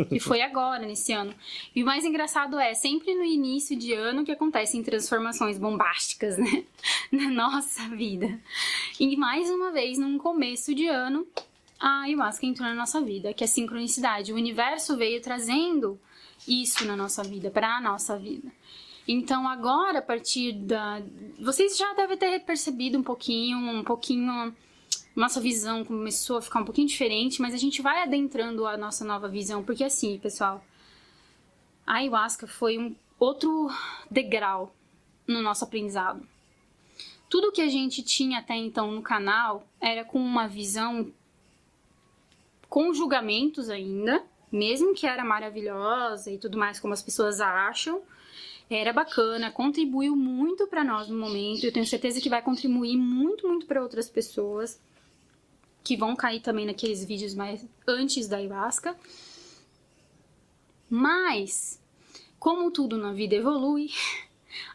E foi agora, nesse ano. E o mais engraçado sempre no início de ano que acontecem transformações bombásticas, né? Na nossa vida. E mais uma vez, num começo de ano, a ayahuasca entrou na nossa vida, que é sincronicidade. O universo veio trazendo isso na nossa vida, para a nossa vida. Então agora, a partir da... Vocês já devem ter percebido um pouquinho... Nossa visão começou a ficar um pouquinho diferente, mas a gente vai adentrando a nossa nova visão, porque assim, pessoal, a ayahuasca foi um outro degrau no nosso aprendizado. Tudo que a gente tinha até então no canal era com uma visão com julgamentos ainda, mesmo que era maravilhosa e tudo mais como as pessoas acham, era bacana, contribuiu muito para nós no momento, eu tenho certeza que vai contribuir muito, muito para outras pessoas, que vão cair também naqueles vídeos mais antes da ayahuasca. Mas, como tudo na vida evolui,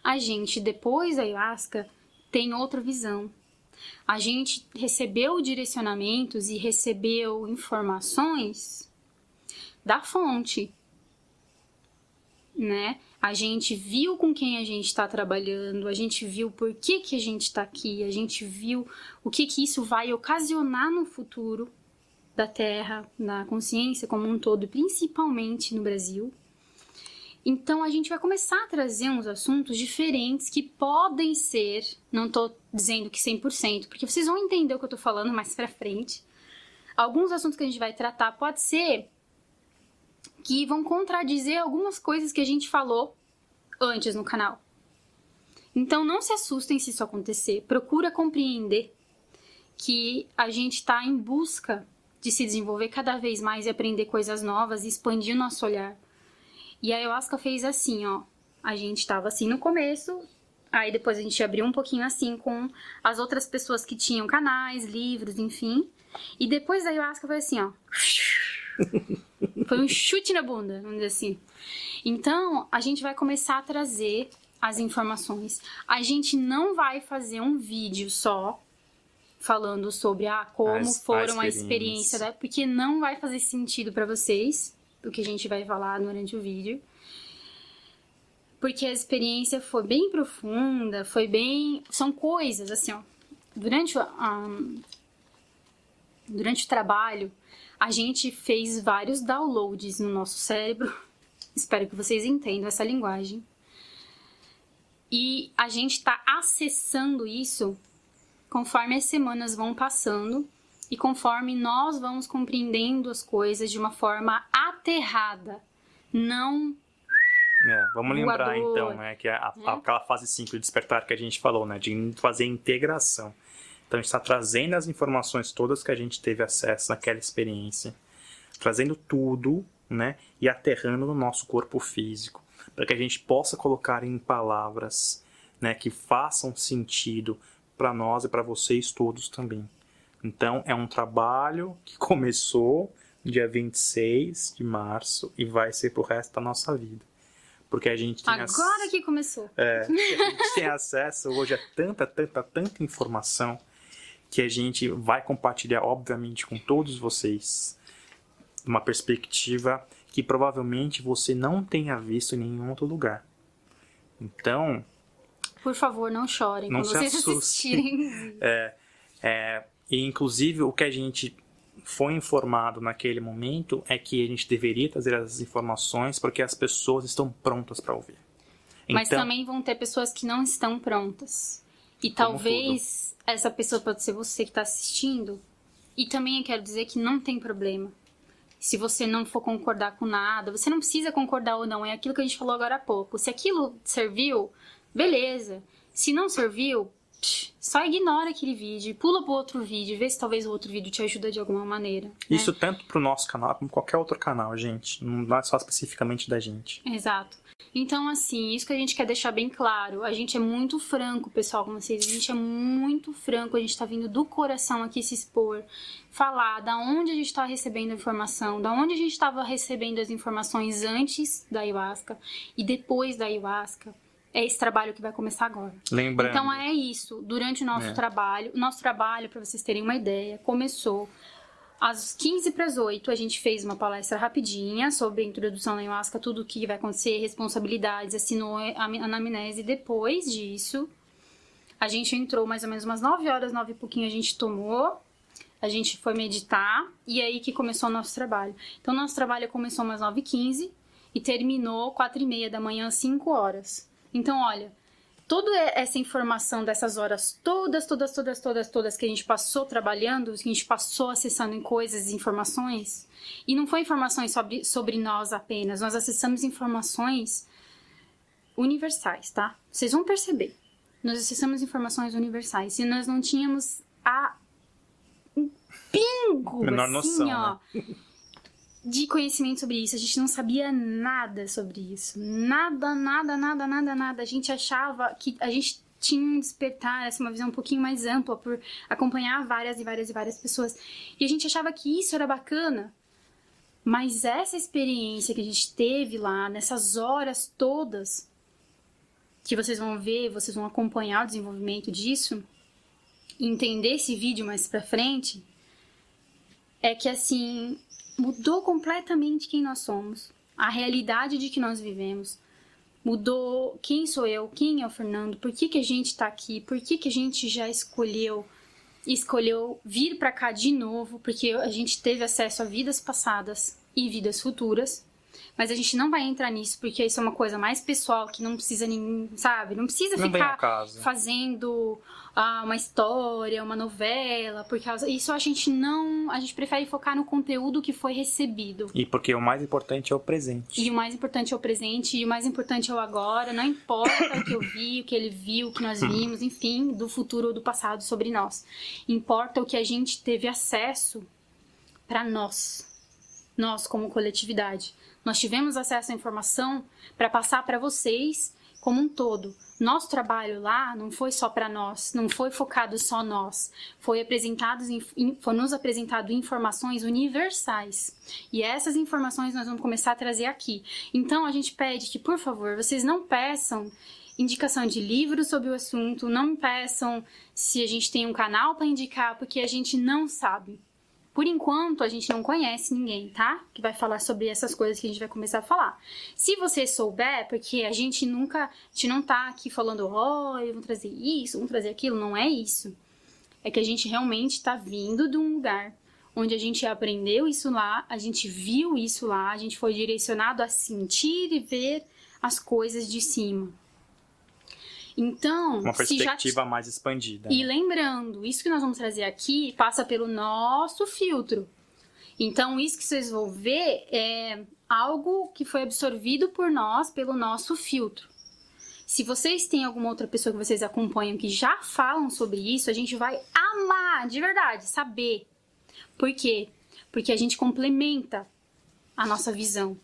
a gente, depois da ayahuasca, tem outra visão. A gente recebeu direcionamentos e recebeu informações da fonte, né? A gente viu com quem a gente está trabalhando, a gente viu por que a gente está aqui, a gente viu o que isso vai ocasionar no futuro da Terra, na consciência como um todo, principalmente no Brasil. Então a gente vai começar a trazer uns assuntos diferentes que podem ser, não estou dizendo que 100%, porque vocês vão entender o que eu estou falando mais pra frente. Alguns assuntos que a gente vai tratar pode ser que vão contradizer algumas coisas que a gente falou antes no canal. Então não se assustem se isso acontecer. Procura compreender que a gente está em busca de se desenvolver cada vez mais e aprender coisas novas e expandir o nosso olhar. E a ayahuasca fez assim, ó. A gente estava assim no começo, aí depois a gente abriu um pouquinho assim com as outras pessoas que tinham canais, livros, enfim. E depois da ayahuasca foi assim, ó. Foi um chute na bunda, vamos dizer assim. Então, a gente vai começar a trazer as informações. A gente não vai fazer um vídeo só falando sobre como foram a experiência, porque não vai fazer sentido para vocês, o que a gente vai falar durante o vídeo. Porque a experiência foi bem profunda, foi bem... São coisas, assim, ó. Durante o trabalho, a gente fez vários downloads no nosso cérebro. Espero que vocês entendam essa linguagem. E a gente está acessando isso conforme as semanas vão passando e conforme nós vamos compreendendo as coisas de uma forma aterrada, não vamos lembrar então, né, que aquela fase 5 de despertar que a gente falou, né, de fazer integração. Então a gente está trazendo as informações todas que a gente teve acesso naquela experiência, trazendo tudo, né, e aterrando no nosso corpo físico, para que a gente possa colocar em palavras, né, que façam sentido para nós e para vocês todos também. Então é um trabalho que começou dia 26 de março e vai ser pro resto da nossa vida. Porque a gente tem Agora que começou. A gente tem acesso hoje a tanta informação que a gente vai compartilhar, obviamente, com todos vocês, uma perspectiva que provavelmente você não tenha visto em nenhum outro lugar. Então, Por favor, não chorem Não quando se vocês assustem. assistirem. E, inclusive, o que a gente foi informado naquele momento é que a gente deveria trazer as informações porque as pessoas estão prontas para ouvir. Mas Então, também vão ter pessoas que não estão prontas. E talvez essa pessoa pode ser você que está assistindo. E também eu quero dizer que não tem problema. Se você não for concordar com nada, você não precisa concordar ou não. É aquilo que a gente falou agora há pouco. Se aquilo serviu, beleza. Se não serviu, só ignora aquele vídeo, pula pro outro vídeo, vê se talvez o outro vídeo te ajuda de alguma maneira. Isso tanto pro nosso canal como qualquer outro canal, gente. Não é só especificamente da gente. Exato. Então, assim, isso que a gente quer deixar bem claro. A gente é muito franco, pessoal, com vocês. A gente é muito franco. A gente tá vindo do coração aqui se expor. Falar da onde a gente tá recebendo a informação. Da onde a gente tava recebendo as informações antes da ayahuasca e depois da ayahuasca. É esse trabalho que vai começar agora. Lembrando. Então, é isso. Durante o nosso trabalho. O nosso trabalho, para vocês terem uma ideia, começou às 7:45, a gente fez uma palestra rapidinha sobre a introdução da ayahuasca, tudo o que vai acontecer, responsabilidades, assinou a anamnese. Depois disso, a gente entrou mais ou menos umas 9 horas, 9 e pouquinho a gente tomou, a gente foi meditar, e aí que começou o nosso trabalho. Então, o nosso trabalho começou umas 9h15 e terminou 4:30 da manhã, 5 horas. Então, olha, toda essa informação dessas horas todas que a gente passou trabalhando, que a gente passou acessando em coisas, informações, e não foi informações sobre nós apenas, nós acessamos informações universais, tá? Vocês vão perceber, nós acessamos informações universais, e nós não tínhamos um pingo, menor assim, noção, ó, né? De conhecimento sobre isso. A gente não sabia nada sobre isso. Nada. A gente achava que a gente tinha um despertar, uma visão um pouquinho mais ampla por acompanhar várias pessoas. E a gente achava que isso era bacana. Mas essa experiência que a gente teve lá, nessas horas todas, que vocês vão ver, vocês vão acompanhar o desenvolvimento disso, e entender esse vídeo mais pra frente, é que, assim, mudou completamente quem nós somos, a realidade de que nós vivemos. Mudou quem sou eu, quem é o Fernando, por que a gente tá aqui, por que a gente já escolheu vir pra cá de novo, porque a gente teve acesso a vidas passadas e vidas futuras. Mas a gente não vai entrar nisso, porque isso é uma coisa mais pessoal, que não precisa não precisa ficar fazendo uma história, uma novela, por causa... Isso a gente prefere focar no conteúdo que foi recebido. E porque o mais importante é o presente. E o mais importante é o presente, e o mais importante é o agora, não importa o que eu vi, o que ele viu, o que nós vimos, enfim, do futuro ou do passado sobre nós. Importa o que a gente teve acesso para nós como coletividade. Nós tivemos acesso à informação para passar para vocês como um todo. Nosso trabalho lá não foi só para nós, não foi focado só nós. Foi nos apresentado informações universais. E essas informações nós vamos começar a trazer aqui. Então a gente pede que, por favor, vocês não peçam indicação de livros sobre o assunto, não peçam se a gente tem um canal para indicar, porque a gente não sabe. Por enquanto, a gente não conhece ninguém, tá? Que vai falar sobre essas coisas que a gente vai começar a falar. Se você souber, porque a gente não tá aqui falando, vamos trazer isso, vamos trazer aquilo, não é isso. É que a gente realmente tá vindo de um lugar onde a gente aprendeu isso lá, a gente viu isso lá, a gente foi direcionado a sentir e ver as coisas de cima. Então, uma perspectiva mais expandida. E lembrando, isso que nós vamos trazer aqui passa pelo nosso filtro. Então, isso que vocês vão ver é algo que foi absorvido por nós pelo nosso filtro. Se vocês têm alguma outra pessoa que vocês acompanham que já falam sobre isso, a gente vai amar, de verdade, saber. Por quê? Porque a gente complementa a nossa visão.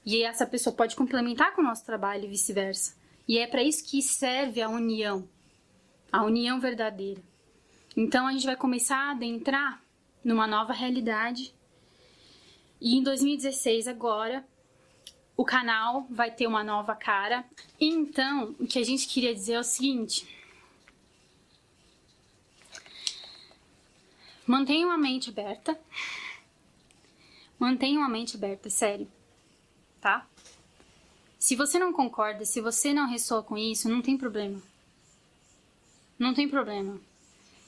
E essa pessoa pode complementar com o nosso trabalho e vice-versa. E é para isso que serve a união verdadeira. Então a gente vai começar a adentrar numa nova realidade. E em 2016 agora, o canal vai ter uma nova cara. Então, o que a gente queria dizer é o seguinte: mantenham a mente aberta. Mantenham a mente aberta, sério. Tá? Se você não concorda, se você não ressoa com isso, não tem problema. Não tem problema.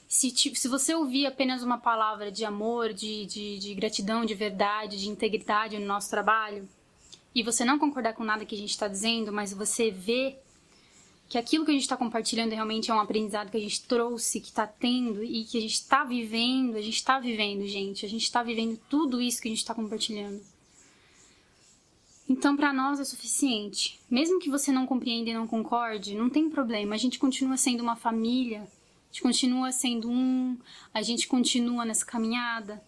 Se você ouvir apenas uma palavra de amor, de gratidão, de verdade, de integridade no nosso trabalho, e você não concordar com nada que a gente está dizendo, mas você vê que aquilo que a gente está compartilhando realmente é um aprendizado que a gente trouxe, que está tendo e que a gente está vivendo, gente. A gente está vivendo tudo isso que a gente está compartilhando. Então, para nós é suficiente. Mesmo que você não compreenda e não concorde, não tem problema. A gente continua sendo uma família, a gente continua sendo a gente continua nessa caminhada,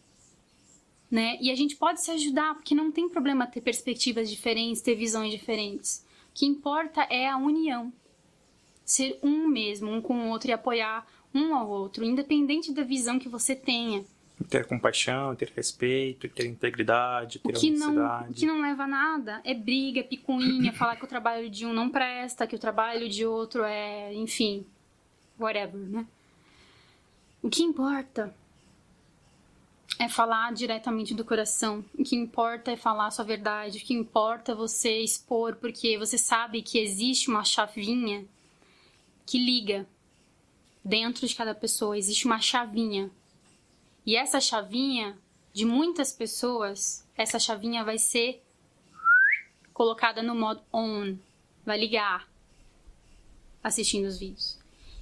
né? E a gente pode se ajudar, porque não tem problema ter perspectivas diferentes, ter visões diferentes. O que importa é a união. Ser um mesmo, um com o outro e apoiar um ao outro, independente da visão que você tenha. Ter compaixão, ter respeito, ter integridade, ter honestidade. O que não leva a nada é briga, picuinha, falar que o trabalho de um não presta, que o trabalho de outro é, enfim, whatever, né? O que importa é falar diretamente do coração. O que importa é falar a sua verdade. O que importa é você expor, porque você sabe que existe uma chavinha que liga dentro de cada pessoa. Existe uma chavinha. E essa chavinha, de muitas pessoas, essa chavinha vai ser colocada no modo on. Vai ligar assistindo os vídeos.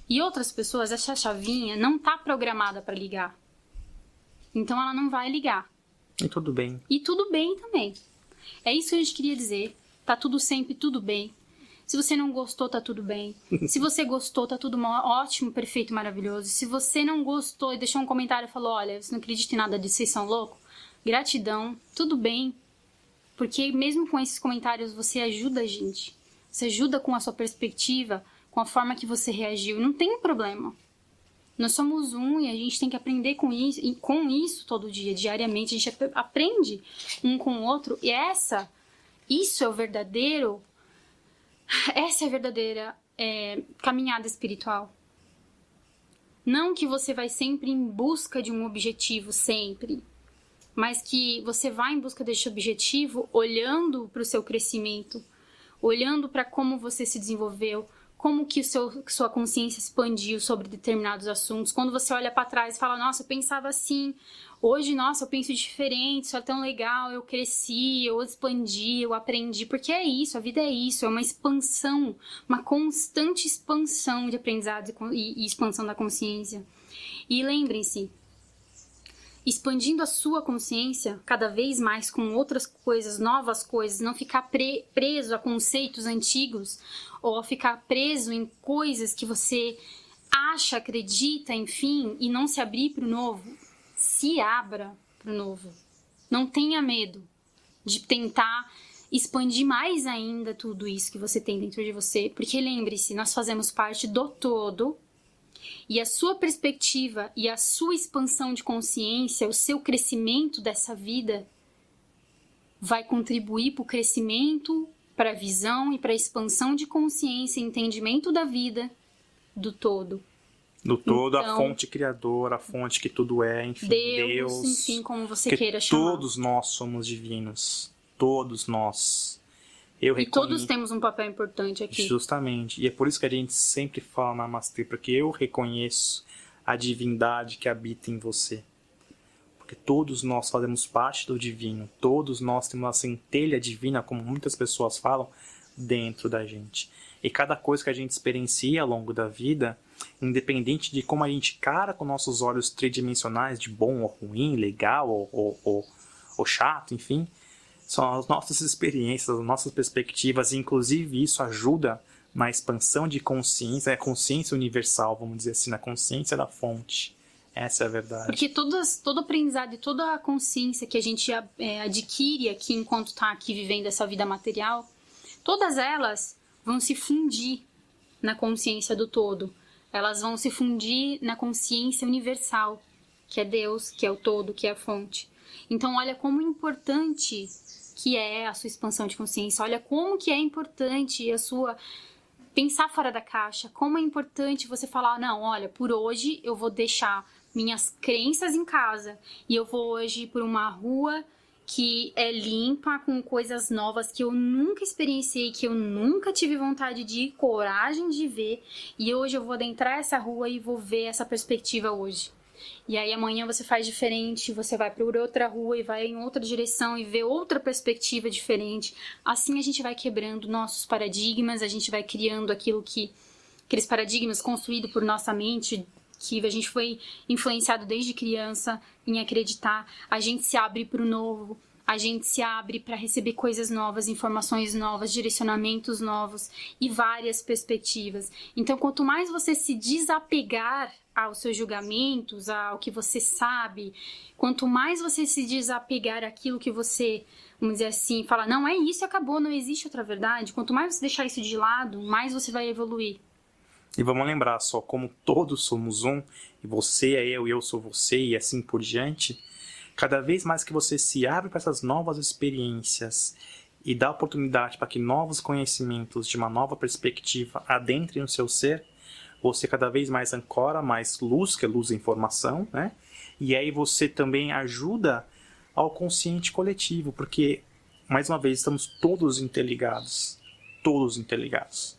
E outras pessoas, essa chavinha não está programada para ligar. Então ela não vai ligar. E tudo bem. E tudo bem também. É isso que a gente queria dizer. Tá tudo sempre tudo bem. Se você não gostou, tá tudo bem. Se você gostou, tá tudo ótimo, perfeito, maravilhoso. Se você não gostou e deixou um comentário e falou, olha, você não acredita em nada disso, vocês são loucos, gratidão, tudo bem. Porque mesmo com esses comentários, você ajuda a gente. Você ajuda com a sua perspectiva, com a forma que você reagiu. Não tem problema. Nós somos um e a gente tem que aprender com isso todo dia, diariamente. A gente aprende um com o outro. E isso é o verdadeiro... Essa é a verdadeira caminhada espiritual. Não que você vai sempre em busca de um objetivo, sempre. Mas que você vai em busca desse objetivo olhando para o seu crescimento, olhando para como você se desenvolveu, como que sua consciência expandiu sobre determinados assuntos. Quando você olha para trás e fala, nossa, eu pensava assim... Hoje, nossa, eu penso diferente, isso é tão legal, eu cresci, eu expandi, eu aprendi, porque é isso, a vida é isso, é uma expansão, uma constante expansão de aprendizado e expansão da consciência. E lembrem-se, expandindo a sua consciência cada vez mais com outras coisas, novas coisas, não ficar preso a conceitos antigos ou a ficar preso em coisas que você acha, acredita, enfim, e não se abrir para o novo. Se abra para o novo. Não tenha medo de tentar expandir mais ainda tudo isso que você tem dentro de você. Porque lembre-se, nós fazemos parte do todo. E a sua perspectiva e a sua expansão de consciência, o seu crescimento dessa vida vai contribuir para o crescimento, para a visão e para a expansão de consciência e entendimento da vida do todo. Do todo, então, a fonte criadora, a fonte que tudo é, enfim, Deus, enfim, como você queira chamar. Todos nós somos divinos, todos nós. Todos temos um papel importante aqui. Justamente, e é por isso que a gente sempre fala Namastê, porque eu reconheço a divindade que habita em você. Porque todos nós fazemos parte do divino, todos nós temos uma centelha divina, como muitas pessoas falam, dentro da gente. E cada coisa que a gente experiencia ao longo da vida, independente de como a gente encara com nossos olhos tridimensionais, de bom ou ruim, legal ou chato, enfim, são as nossas experiências, as nossas perspectivas, e inclusive isso ajuda na expansão de consciência, a consciência universal, vamos dizer assim, na consciência da fonte. Essa é a verdade. Porque todo aprendizado e toda a consciência que a gente adquire aqui enquanto está aqui vivendo essa vida material, todas elas vão se fundir na consciência do todo. Elas vão se fundir na consciência universal, que é Deus, que é o todo, que é a fonte. Então, olha como importante que é a sua expansão de consciência. Olha como que é importante a sua pensar fora da caixa. Como é importante você falar, não, olha, por hoje eu vou deixar minhas crenças em casa e eu vou hoje por uma rua que é limpa, com coisas novas que eu nunca experienciei, que eu nunca tive vontade de ir, coragem de ver. E hoje eu vou adentrar essa rua e vou ver essa perspectiva hoje. E aí amanhã você faz diferente, você vai para outra rua e vai em outra direção e vê outra perspectiva diferente. Assim a gente vai quebrando nossos paradigmas, a gente vai criando aqueles paradigmas construídos por nossa mente, que a gente foi influenciado desde criança em acreditar. A gente se abre para o novo, a gente se abre para receber coisas novas, informações novas, direcionamentos novos e várias perspectivas. Então, quanto mais você se desapegar aos seus julgamentos, ao que você sabe, quanto mais você se desapegar àquilo que você, vamos dizer assim, fala, não é isso, acabou, não existe outra verdade, quanto mais você deixar isso de lado, mais você vai evoluir. E vamos lembrar só, como todos somos um, e você é eu sou você, e assim por diante, cada vez mais que você se abre para essas novas experiências e dá oportunidade para que novos conhecimentos de uma nova perspectiva adentrem no seu ser, você cada vez mais ancora mais luz, que é luz da informação, né? E aí você também ajuda ao consciente coletivo, porque, mais uma vez, estamos todos interligados. Todos interligados.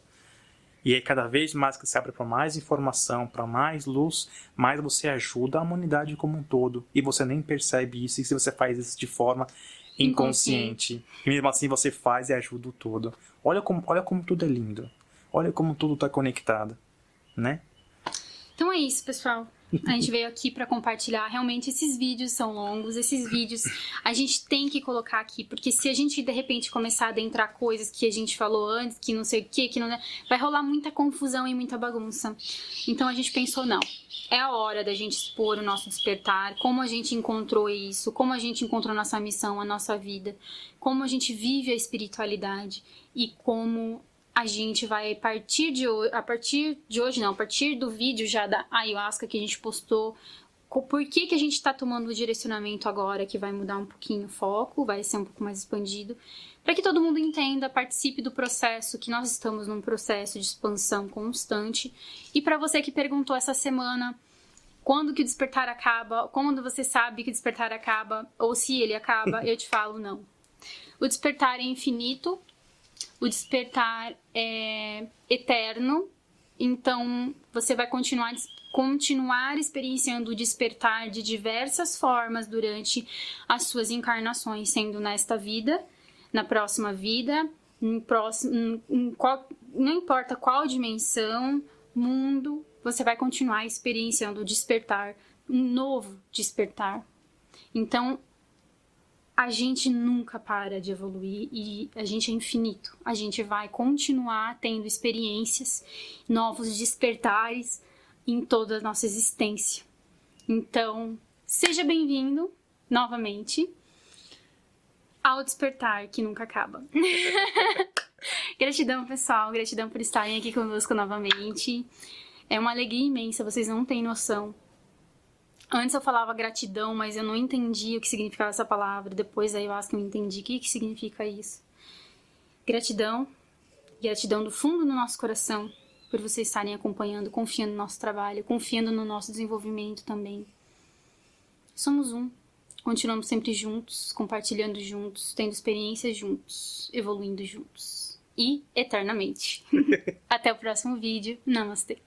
E aí, cada vez mais que você abre para mais informação, para mais luz, mais você ajuda a humanidade como um todo. E você nem percebe isso, e se você faz isso de forma inconsciente. E mesmo assim você faz e ajuda o todo. Olha como tudo é lindo. Olha como tudo está conectado, né? Então é isso, pessoal. A gente veio aqui para compartilhar. Realmente, esses vídeos são longos. Esses vídeos a gente tem que colocar aqui. Porque se a gente, de repente, começar a adentrar coisas que a gente falou antes, que não sei o que não... vai rolar muita confusão e muita bagunça. Então a gente pensou, não. É a hora da gente expor o nosso despertar. Como a gente encontrou isso. Como a gente encontrou nossa missão, a nossa vida. Como a gente vive a espiritualidade. E como... a gente vai, a partir do vídeo já da Ayahuasca que a gente postou, por que a gente está tomando o direcionamento agora, que vai mudar um pouquinho o foco, vai ser um pouco mais expandido, para que todo mundo entenda, participe do processo, que nós estamos num processo de expansão constante. E para você que perguntou essa semana, quando que o despertar acaba, quando você sabe que o despertar acaba, ou se ele acaba, eu te falo, não. O despertar é infinito, o despertar é eterno, então você vai continuar experienciando o despertar de diversas formas durante as suas encarnações, sendo nesta vida, na próxima vida, não importa qual dimensão, mundo, você vai continuar experienciando o despertar, um novo despertar. Então, a gente nunca para de evoluir e a gente é infinito. A gente vai continuar tendo experiências, novos despertares em toda a nossa existência. Então, seja bem-vindo novamente ao despertar que nunca acaba. Gratidão, pessoal. Gratidão por estarem aqui conosco novamente. É uma alegria imensa, vocês não têm noção. Antes eu falava gratidão, mas eu não entendia o que significava essa palavra. Depois aí eu acho que eu entendi o que significa isso. Gratidão. Gratidão do fundo do nosso coração por vocês estarem acompanhando, confiando no nosso trabalho, confiando no nosso desenvolvimento também. Somos um. Continuamos sempre juntos, compartilhando juntos, tendo experiências juntos, evoluindo juntos. E eternamente. Até o próximo vídeo. Namastê.